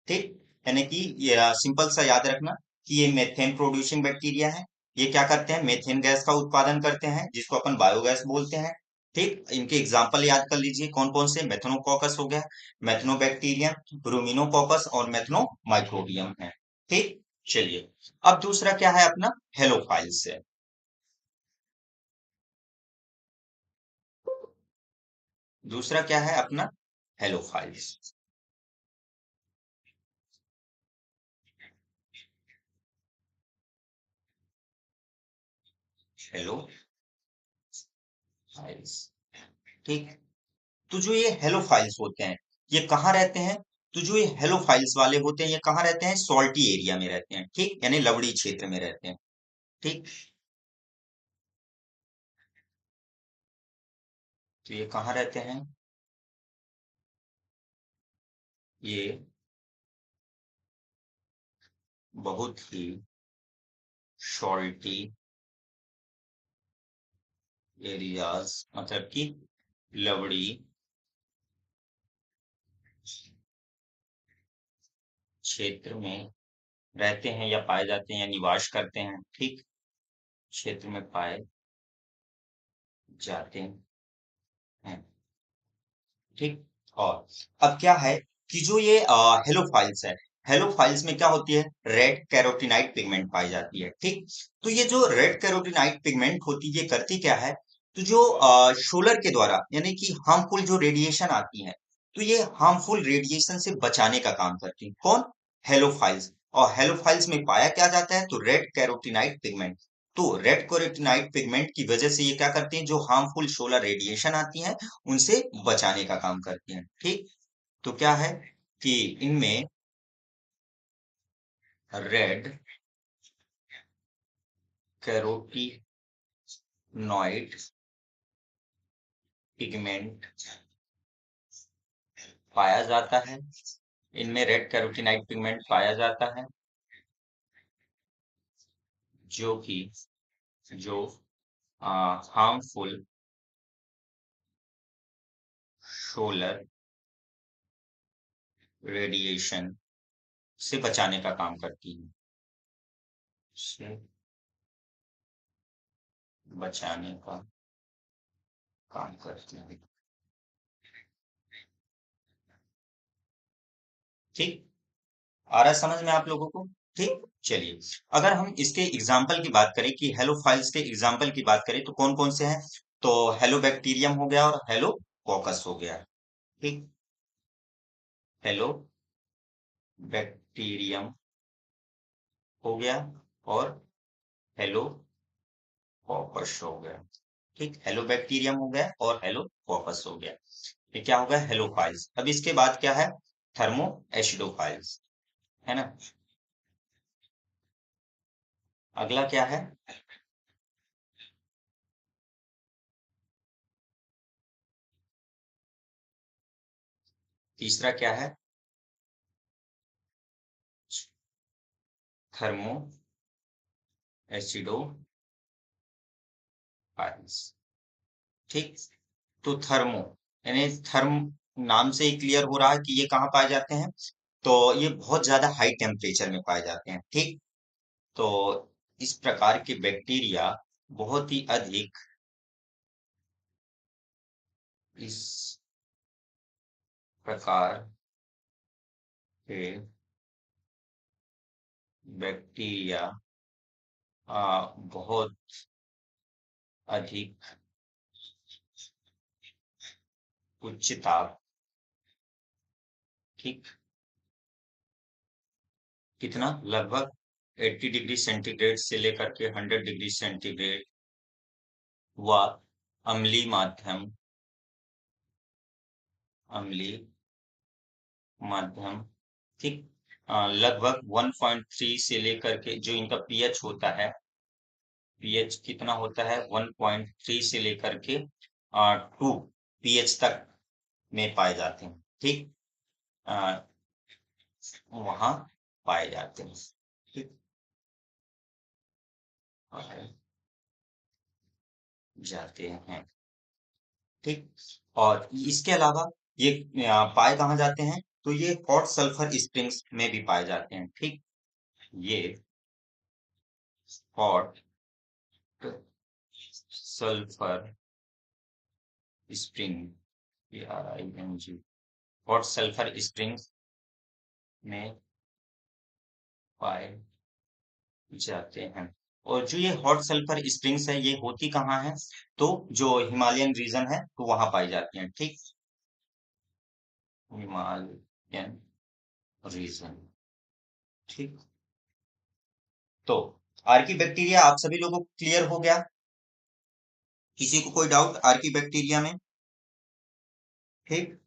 ठीक। यानी कि ये सिंपल सा याद रखना कि ये मेथेन प्रोड्यूसिंग बैक्टीरिया है। ये क्या करते हैं? मेथेन गैस का उत्पादन करते हैं, जिसको अपन बायोगैस बोलते हैं, ठीक। इनके एग्जाम्पल याद कर लीजिए कौन कौन से। मेथनोकॉकस हो गया, मेथनोबैक्टीरियम, रूमिनोकॉकस और मेथनोमाइक्रोबियम है, ठीक। चलिए, अब दूसरा क्या है अपना? हेलोफाइल्स है। दूसरा क्या है अपना? हेलोफाइल्स। हेलोफाइल्स, ठीक। तो जो ये हेलोफाइल्स होते हैं, ये कहाँ रहते हैं? तो जो ये हेलोफाइल्स वाले होते हैं, ये कहाँ रहते हैं? सॉल्टी एरिया में रहते हैं, ठीक, यानी लवड़ी क्षेत्र में रहते हैं, ठीक। तो ये कहाँ रहते हैं? ये बहुत ही सॉल्टी एरियाज, मतलब कि लवड़ी क्षेत्र में रहते हैं या पाए जाते हैं या निवास करते हैं, ठीक, क्षेत्र में पाए जाते हैं, ठीक। और अब क्या है कि जो ये हेलोफाइल्स है, हेलोफाइल्स में क्या होती है? रेड कैरोटीनाइट पिगमेंट पाई जाती है, ठीक। तो ये जो रेड कैरोटीनाइट पिगमेंट होती है, ये करती क्या है? तो जो सोलर के द्वारा, यानी कि हार्मफुल जो रेडिएशन आती है, तो ये हार्मफुल रेडिएशन से बचाने का काम करती है। कौन? हेलोफाइल्स। और हेलोफाइल्स में पाया क्या जाता है? तो रेड कैरोटीनाइट पिगमेंट। तो रेड कैरोटीनाइट पिगमेंट की वजह से ये क्या करती हैं? जो हार्मफुल सोलर रेडिएशन आती है, उनसे बचाने का काम करती हैं, ठीक। तो क्या है कि इनमें रेड कैरोटीनॉइड पिगमेंट पाया जाता है, इनमें रेड कैरोटीनॉइड पिगमेंट पाया जाता है, जो कि जो हार्मफुल सोलर रेडिएशन से बचाने का काम करती है, से बचाने का काम करती है, ठीक। आ रहा है समझ में आप लोगों को? ठीक। चलिए, अगर हम इसके एग्जाम्पल की बात करें कि हेलो फाइल्स के एग्जाम्पल की बात करें तो कौन कौन से हैं? तो हेलो बैक्टीरियम हो गया और हेलो कॉकस हो गया, ठीक। हेलो बैक्टीरियम हो गया और हेलो कॉकस हो गया, ठीक। हेलो बैक्टीरियम हो गया और हेलो कॉकस हो गया। ये क्या होगा? हेलोफाइल्स। अब इसके बाद क्या है? थर्मो एसिडोफाइल्स, है ना। अगला क्या है? तीसरा क्या है? थर्मो एसिडोफाइल्स, ठीक। तो थर्मो, यानी थर्म नाम से ही क्लियर हो रहा है कि ये कहाँ पाए जाते हैं? तो ये बहुत ज्यादा हाई टेम्परेचर में पाए जाते हैं, ठीक। तो इस प्रकार के बैक्टीरिया बहुत ही अधिक, इस प्रकार के बैक्टीरिया बहुत अधिक उच्च ताप, ठीक, कितना? लगभग 80 डिग्री सेंटीग्रेड से लेकर के 100 डिग्री सेंटीग्रेड व अम्लीय माध्यम, अम्लीय माध्यम, ठीक। लगभग 1.3 से लेकर के जो इनका पीएच होता है, पीएच कितना होता है 1.3 से लेकर के 2 पीएच तक में पाए जाते हैं। ठीक, वहां पाए जाते हैं। ठीक, पाए जाते हैं। ठीक, और इसके अलावा ये पाए कहाँ जाते हैं, तो ये हॉट सल्फर स्प्रिंग्स में भी पाए जाते हैं। ठीक, ये hot sulphur spring, PRING, hot sulphur springs में पाए जाते हैं। और जो ये हॉट सल्फर स्प्रिंग्स है, ये होती कहाँ है, तो जो हिमालयन रीजन है तो वहां पाई जाती हैं। ठीक, हिमालयन रीजन। ठीक, तो आर्की बैक्टीरिया आप सभी लोगों को क्लियर हो गया? किसी को कोई डाउट आर्की बैक्टीरिया में? ठीक,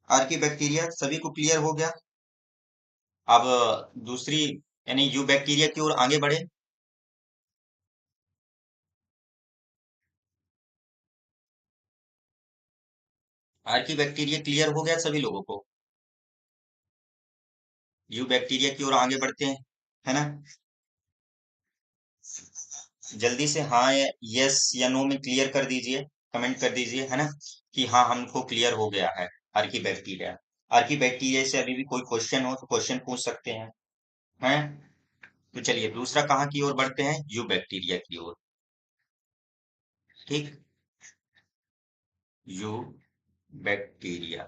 आर्की बैक्टीरिया सभी को क्लियर हो गया। अब दूसरी यानी यू बैक्टीरिया की ओर आगे बढ़े। आर्की बैक्टीरिया क्लियर हो गया सभी लोगों को? यू बैक्टीरिया की ओर आगे बढ़ते हैं, है ना? जल्दी से हाँ या यस या नो में क्लियर कर दीजिए, कमेंट कर दीजिए, है ना, कि हाँ हमको क्लियर हो गया है आर्की बैक्टीरिया। आर्की बैक्टीरिया से अभी भी कोई क्वेश्चन हो तो क्वेश्चन पूछ सकते हैं? तो चलिए दूसरा कहाँ की ओर बढ़ते हैं, यू बैक्टीरिया की ओर। ठीक, यू बैक्टीरिया।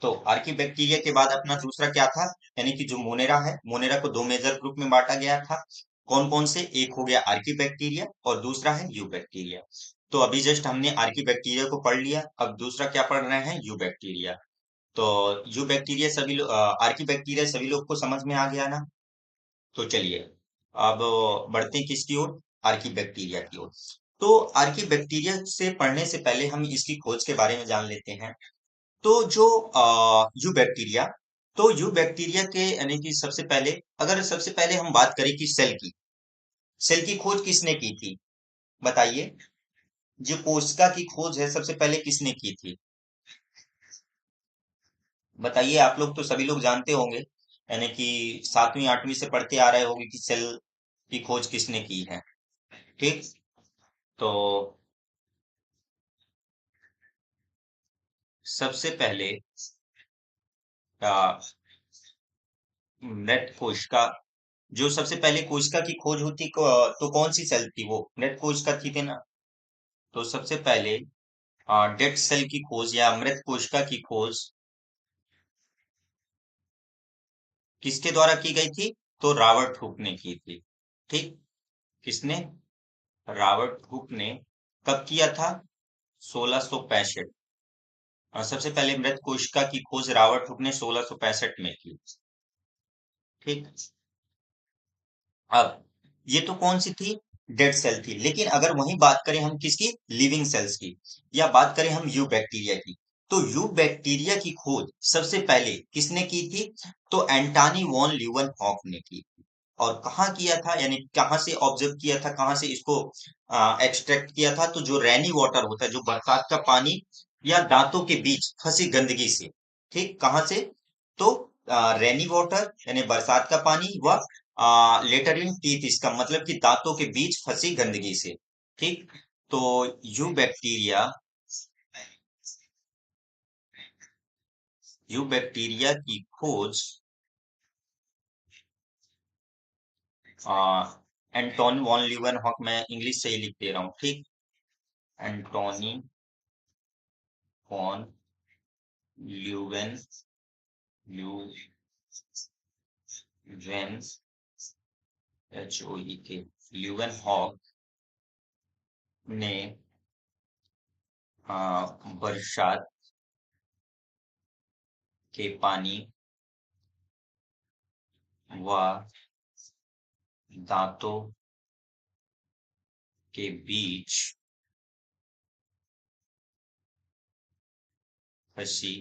तो आर्की बैक्टीरिया के बाद अपना दूसरा क्या था, यानी कि जो मोनेरा है, मोनेरा को दो मेजर ग्रुप में बांटा गया था। कौन कौन से, एक हो गया आर्की बैक्टीरिया और दूसरा है यू बैक्टीरिया। तो अभी जस्ट हमने आर्की बैक्टीरिया को पढ़ लिया, अब दूसरा क्या पढ़ रहे हैं, यू बैक्टीरिया। तो यू बैक्टीरिया सभी लोग, आर्की बैक्टीरिया सभी लोग को समझ में आ गया ना? तो चलिए अब बढ़ते हैं किसकी ओर, आर्की बैक्टीरिया की ओर। तो आर्की बैक्टीरिया से पढ़ने से पहले हम इसकी खोज के बारे में जान लेते हैं। तो जो यू बैक्टीरिया, तो यू बैक्टीरिया के यानी कि सबसे पहले, अगर सबसे पहले हम बात करें कि सेल की खोज किसने की थी, बताइए। जो कोशिका की खोज है सबसे पहले किसने की थी, बताइए। आप लोग तो सभी लोग जानते होंगे, यानी कि सातवीं आठवीं से पढ़ते आ रहे होंगे कि सेल की खोज किसने की है। ठीक, तो सबसे पहले आ, मृत कोशिका, जो सबसे पहले कोशिका की खोज होती तो कौन सी सेल थी, वो मृत कोशिका थी ना। तो सबसे पहले डेड सेल की खोज या मृत कोशिका की खोज किसके द्वारा की गई थी, तो रॉबर्ट हुक ने की थी। ठीक, किसने, रॉबर्ट हुक ने कब किया था, 1665। और सबसे पहले मृत कोशिका की खोज रॉबर्ट हुक ने 1665 में की। ठीक, अब ये तो कौन सी थी, डेड सेल थी। लेकिन अगर वही बात करें हम किसकी, लिविंग सेल्स की, या बात करें हम यू बैक्टीरिया की, तो यू बैक्टीरिया की खोज सबसे पहले किसने की थी, तो एंटनी वॉन ल्यूवेनहॉक ने की थी। और कहाँ किया था, यानी कहाँ से ऑब्जर्व किया था, कहाँ से इसको एक्सट्रैक्ट किया था, तो जो रेनी वाटर होता है, जो बरसात का पानी या दांतों के बीच फंसी गंदगी से। ठीक, कहाँ से, तो रेनी वाटर यानी बरसात का पानी व लेटर इन टीथ, इसका मतलब कि दांतों के बीच फंसी गंदगी से। ठीक, तो यू बैक्टीरिया, यू बैक्टीरिया की खोज एंटोनी वॉन ल्यूवेनहॉक, मैं इंग्लिश से ही लिख दे रहा हूँ। ठीक, Antony von Leeuwen Leeuwen HOEK Leeuwenhoek ने बरसात के पानी व दांतों के बीच फंसी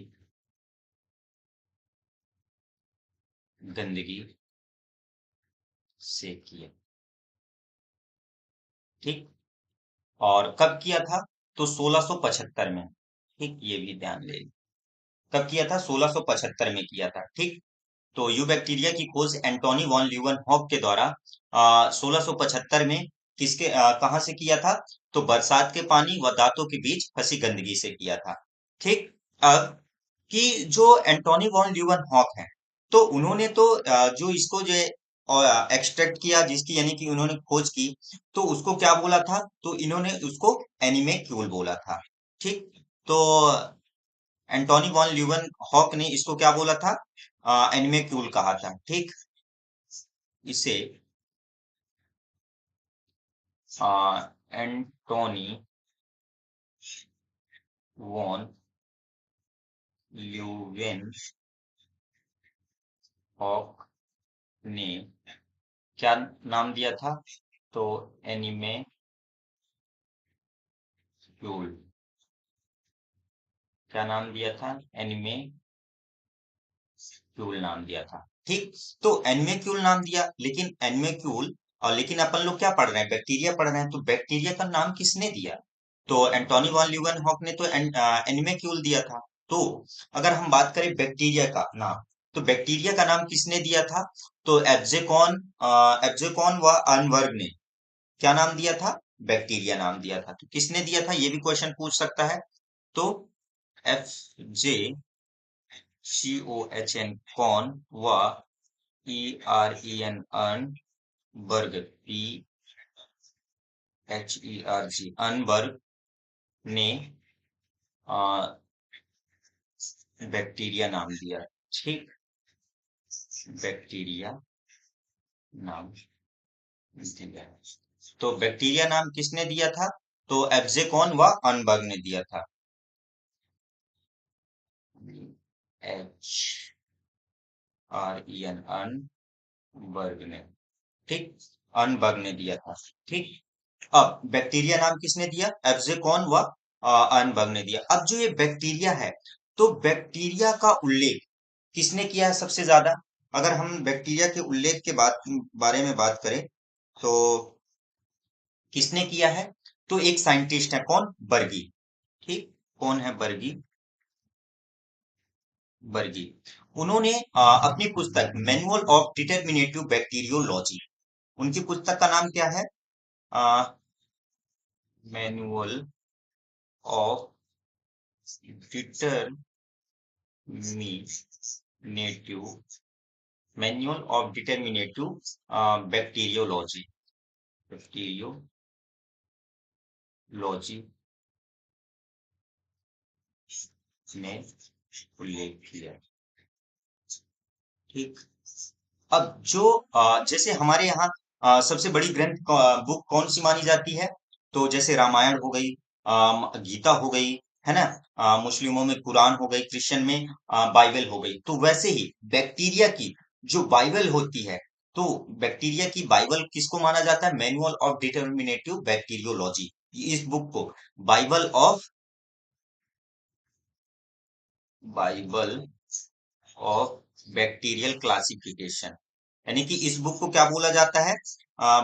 गंदगी से किया। ठीक। और कब किया था? तो 1675 में। ठीक, ये भी ध्यान ले। कब किया था? 1675 में किया था। ठीक। तो यू बैक्टीरिया की खोज एंटोनी वॉन ल्यूवेनहॉक के द्वारा 1675 में कहाँ से किया था? तो बरसात के पानी व दांतों के बीच फंसी गंदगी से किया था। ठीक। अब कि जो एंटोनी वॉन ल्यूवेनहॉक है, तो उन्होंने तो जो इसको जो एक्सट्रैक्ट किया, जिसकी यानी कि उन्होंने खोज की, तो उसको क्या बोला था? तो इन्होंने उसको एनिमेक्यूल बोला था। ठीक। तो एंटोनी वॉन ल्यूवन हॉक ने इसको क्या बोला था? एनिमेक्यूल कहा था। ठीक। इसे एंटोनी वॉन ल्यूवेन हॉक ने क्या नाम दिया था? तो एनिमेक्यूल। क्या नाम दिया था? एनिमेक्यूल नाम दिया था। ठीक। तो एनिमेक्यूल नाम दिया, लेकिन एनिमेक्यूल, और लेकिन अपन लोग क्या पढ़ रहे हैं? बैक्टीरिया पढ़ रहे हैं, तो बैक्टीरिया का नाम किसने दिया? तो एंटोनी वॉन ल्यूवेनहॉक ने तो एनिमेक्यूल दिया था। तो अगर हम बात करें बैक्टीरिया का नाम, तो बैक्टीरिया का नाम किसने दिया था? तो एब्जेकॉन व अर्नबर्ग ने क्या नाम दिया था? बैक्टीरिया नाम दिया था। तो किसने दिया था, ये भी क्वेश्चन पूछ सकता है। तो FJCOHN कौन व EREN अर्न वर्ग PHERG अर्नबर्ग ने बैक्टीरिया नाम दिया। ठीक। बैक्टीरिया नाम दिया। तो बैक्टीरिया नाम किसने दिया था? तो एब्जेकॉन व अर्नबर्ग ने दिया था। HREN अर्नबर्ग ने। ठीक। अर्नबर्ग ने दिया था। ठीक। अब बैक्टीरिया नाम किसने दिया? एब्जेकॉन व अर्नबर्ग ने दिया। अब जो ये बैक्टीरिया है, तो बैक्टीरिया का उल्लेख किसने किया है सबसे ज्यादा? अगर हम बैक्टीरिया के उल्लेख के बारे में बात करें, तो किसने किया है? तो एक साइंटिस्ट है, कौन? बर्गी। ठीक। कौन है? बर्गी। बर्गी। उन्होंने अपनी पुस्तक मैनुअल ऑफ डिटर्मिनेटिव बैक्टीरियोलॉजी, उनकी पुस्तक का नाम क्या है? Manual of determinative manual of determinative bacteriology. Bacteriology ने उल्लेख किया। ठीक। अब जो जैसे हमारे यहाँ सबसे बड़ी ग्रंथ बुक कौन सी मानी जाती है? तो जैसे रामायण हो गई, गीता हो गई, है ना? मुस्लिमों में कुरान हो गई, क्रिश्चियन में बाइबल हो गई। तो वैसे ही बैक्टीरिया की जो बाइबल होती है, तो बैक्टीरिया की बाइबल किसको माना जाता है? Manual of determinative bacteriology. इस बुक को बाइबल ऑफ बैक्टीरियल क्लासिफिकेशन, यानी कि इस बुक को क्या बोला जाता है?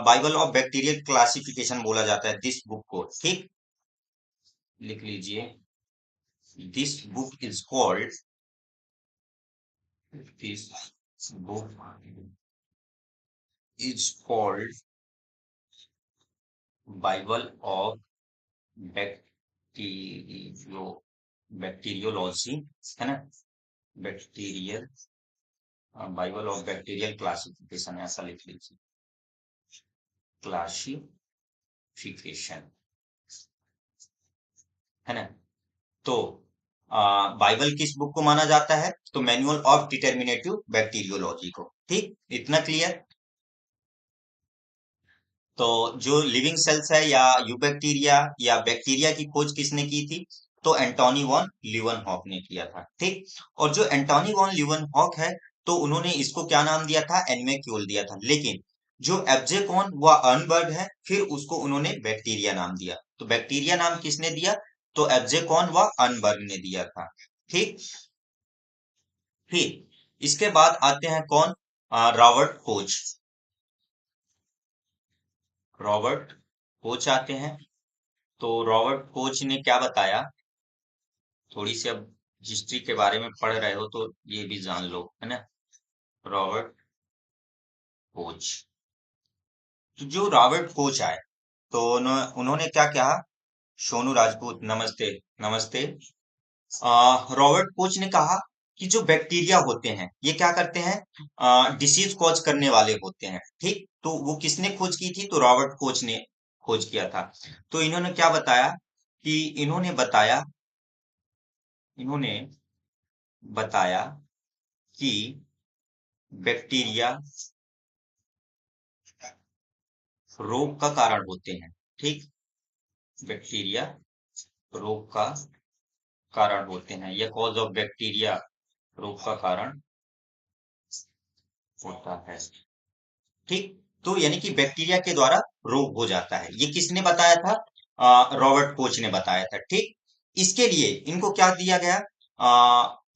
बाइबल ऑफ बैक्टीरियल क्लासिफिकेशन बोला जाता है दिस बुक को। ठीक। लिख लीजिए, this book is called this book is called Bible of bacterio bacteriology, है ना? Bacterial Bible of bacterial classification, ऐसा लिख लीजिए, क्लासिफिकेशन, है ना? तो बाइबल किस बुक को माना जाता है? तो मैनुअल ऑफ डिटर्मिनेटिव बैक्टीरियोलॉजी को। ठीक। इतना क्लियर? तो जो लिविंग सेल्स है, या यूबैक्टीरिया या बैक्टीरिया की खोज किसने की थी? तो एंटोनी वॉन ल्यूवेनहॉक ने किया था। ठीक। और जो एंटोनी वॉन ल्यूवेनहॉक है, तो उन्होंने इसको क्या नाम दिया था? एनिमेक्यूल दिया था। लेकिन जो एब्जेकॉन व अर्नबर्ग है, फिर उसको उन्होंने बैक्टीरिया नाम दिया। तो बैक्टीरिया नाम किसने दिया? तो एब्जेकॉन व अर्नबर्ग ने दिया था। ठीक। फिर इसके बाद आते हैं कौन? Robert Koch. रॉबर्ट कोच आते हैं। तो रॉबर्ट कोच ने क्या बताया, थोड़ी सी अब हिस्ट्री के बारे में पढ़ रहे हो तो ये भी जान लो, है ना। रॉबर्ट कोच, तो जो रॉबर्ट कोच आए, तो उन्होंने क्या कहा। सोनू राजपूत, नमस्ते। नमस्ते। रॉबर्ट कोच ने कहा कि जो बैक्टीरिया होते हैं ये क्या करते हैं, डिसीज कॉज करने वाले होते हैं, ठीक। तो वो किसने खोज की थी, तो रॉबर्ट कोच ने खोज किया था। तो इन्होंने क्या बताया कि इन्होंने बताया कि बैक्टीरिया रोग का कारण होते हैं, ठीक। बैक्टीरिया रोग का कारण होते हैं, या कॉज ऑफ बैक्टीरिया रोग का कारण होता है, ठीक। तो यानी कि बैक्टीरिया के द्वारा रोग हो जाता है, ये किसने बताया था, रॉबर्ट कोच ने बताया था, ठीक। इसके लिए इनको क्या दिया गया,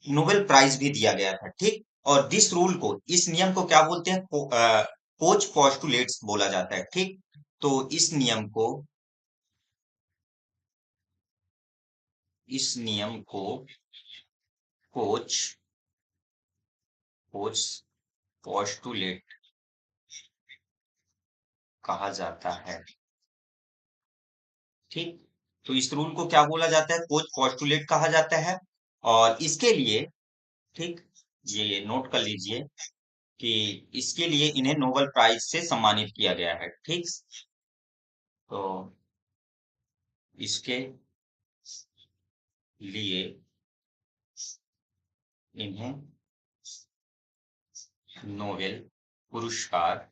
नोबेल प्राइज भी दिया गया था, ठीक। और दिस रूल को, इस नियम को क्या बोलते हैं, कोच पोस्टुलेट्स बोला जाता है, ठीक। तो इस नियम को कोच कोच पोस्टुलेट कहा जाता है, ठीक। तो इस रूल को क्या बोला जाता है, कोच पोस्टुलेट कहा जाता है। और इसके लिए, ठीक, ये नोट कर लीजिए कि इसके लिए इन्हें नोबेल प्राइज से सम्मानित किया गया है, ठीक। तो इसके लिए इन्हें नोबेल पुरस्कार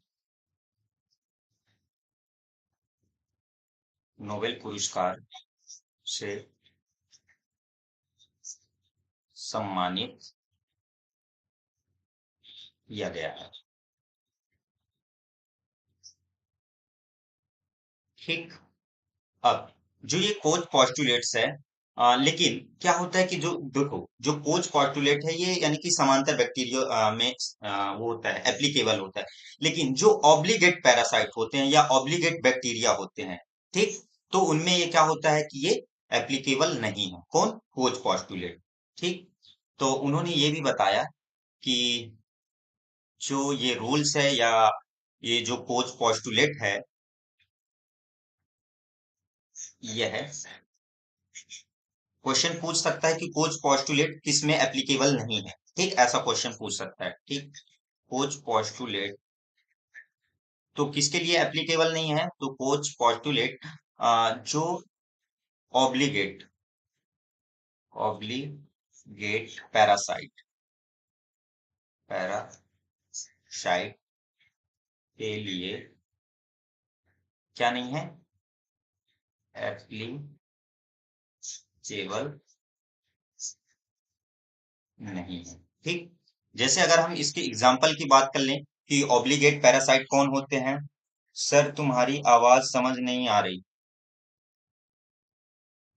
नोबेल पुरस्कार से सम्मानित किया गया है, ठीक। अब जो ये कोच पोस्टुलेट्स है, लेकिन क्या होता है कि जो देखो, जो कोच पोस्टुलेट है ये यानी कि समांतर बैक्टीरिया में वो होता है, एप्लीकेबल होता है। लेकिन जो ऑब्लिगेट पैरासाइट होते हैं या ऑब्लिगेट बैक्टीरिया होते हैं, ठीक। तो उनमें ये क्या होता है कि ये एप्लीकेबल नहीं है, कौन, कोच पोस्टुलेट, ठीक। तो उन्होंने ये भी बताया कि जो ये रूल्स है या ये जो कोच पोस्टुलेट है, यह क्वेश्चन पूछ सकता है कि कोच पोस्टुलेट किस में एप्लीकेबल नहीं है, ठीक। ऐसा क्वेश्चन पूछ सकता है, ठीक। कोच पोस्टुलेट तो किसके लिए एप्लीकेबल नहीं है, तो कोच पोस्टुलेट जो ऑब्लिगेट ऑब्लिगेट पैरासाइट के लिए क्या नहीं है, एप्लीकेबल नहीं है, ठीक। जैसे अगर हम इसके एग्जाम्पल की बात कर लें कि ऑब्लिगेट पैरासाइट कौन होते हैं। सर तुम्हारी आवाज समझ नहीं आ रही।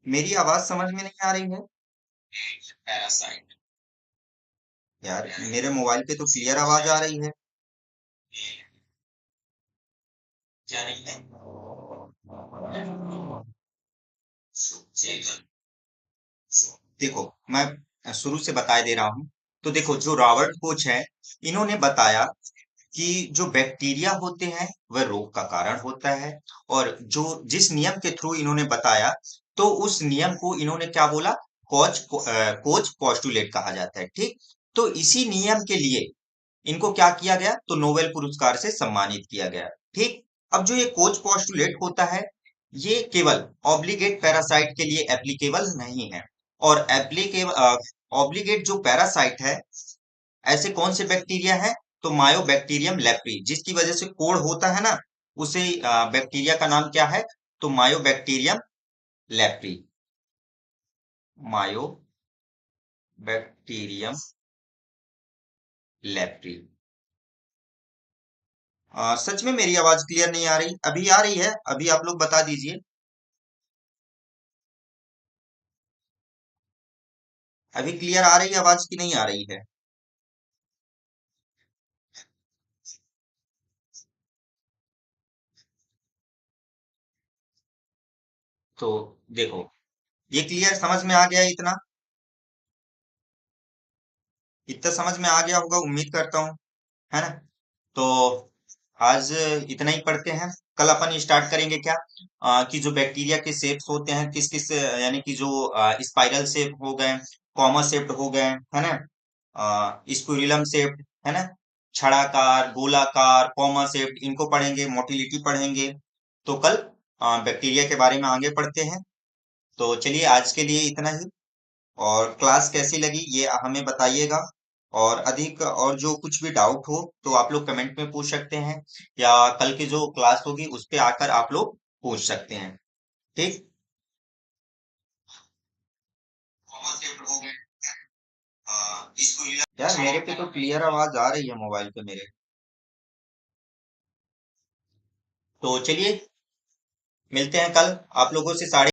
मेरी आवाज समझ में नहीं आ रही है पैरासाइट, यार मेरे मोबाइल पे तो क्लियर आवाज आ रही है। क्या नहीं है, देखो मैं शुरू से बताए दे रहा हूँ। तो देखो जो रॉबर्ट कोच है, इन्होंने बताया कि जो बैक्टीरिया होते हैं वह रोग का कारण होता है। और जो जिस नियम के थ्रू इन्होंने बताया, तो उस नियम को इन्होंने क्या बोला, कोच पोस्टुलेट कहा जाता है, ठीक। तो इसी नियम के लिए इनको क्या किया गया, तो नोबेल पुरस्कार से सम्मानित किया गया, ठीक। अब जो ये कोच पोस्टुलेट होता है, ये केवल ऑब्लिगेट पैरासाइट के लिए एप्लीकेबल नहीं है। और एप्लीकेबल ऑब्लिगेट जो पैरासाइट है, ऐसे कौन से बैक्टीरिया है, तो मायोबैक्टीरियम लेप्री, जिसकी वजह से कोढ़ होता है ना, उसे बैक्टीरिया का नाम क्या है, तो मायोबैक्टीरियम लेप्री। Mycobacterium leprae. सच में मेरी आवाज क्लियर नहीं आ रही, अभी आ रही है, अभी आप लोग बता दीजिए। अभी क्लियर आ रही है आवाज की नहीं आ रही है। तो देखो, ये क्लियर समझ में आ गया इतना? इतना समझ में आ गया होगा, उम्मीद करता हूँ, है ना? तो आज इतना ही पढ़ते हैं। कल अपन स्टार्ट करेंगे क्या, कि जो बैक्टीरिया के शेप्स होते हैं किस किस, यानी कि जो स्पाइरल शेप हो गए, कॉमा शेप्ड हो गए, है ना, स्पुरिलम शेप्ड, है ना, छड़ाकार, गोलाकार, कॉमा शेप्ड, इनको पढ़ेंगे, मोटिलिटी पढ़ेंगे। तो कल बैक्टीरिया के बारे में आगे पढ़ते हैं। तो चलिए आज के लिए इतना ही। और क्लास कैसी लगी ये हमें बताइएगा। और अधिक और जो कुछ भी डाउट हो तो आप लोग कमेंट में पूछ सकते हैं, या कल की जो क्लास होगी उस पे आकर आप लोग पूछ सकते हैं। ठीक। यार मेरे पे तो क्लियर आवाज आ रही है मोबाइल पे मेरे। तो चलिए, मिलते हैं कल आप लोगों से 8:30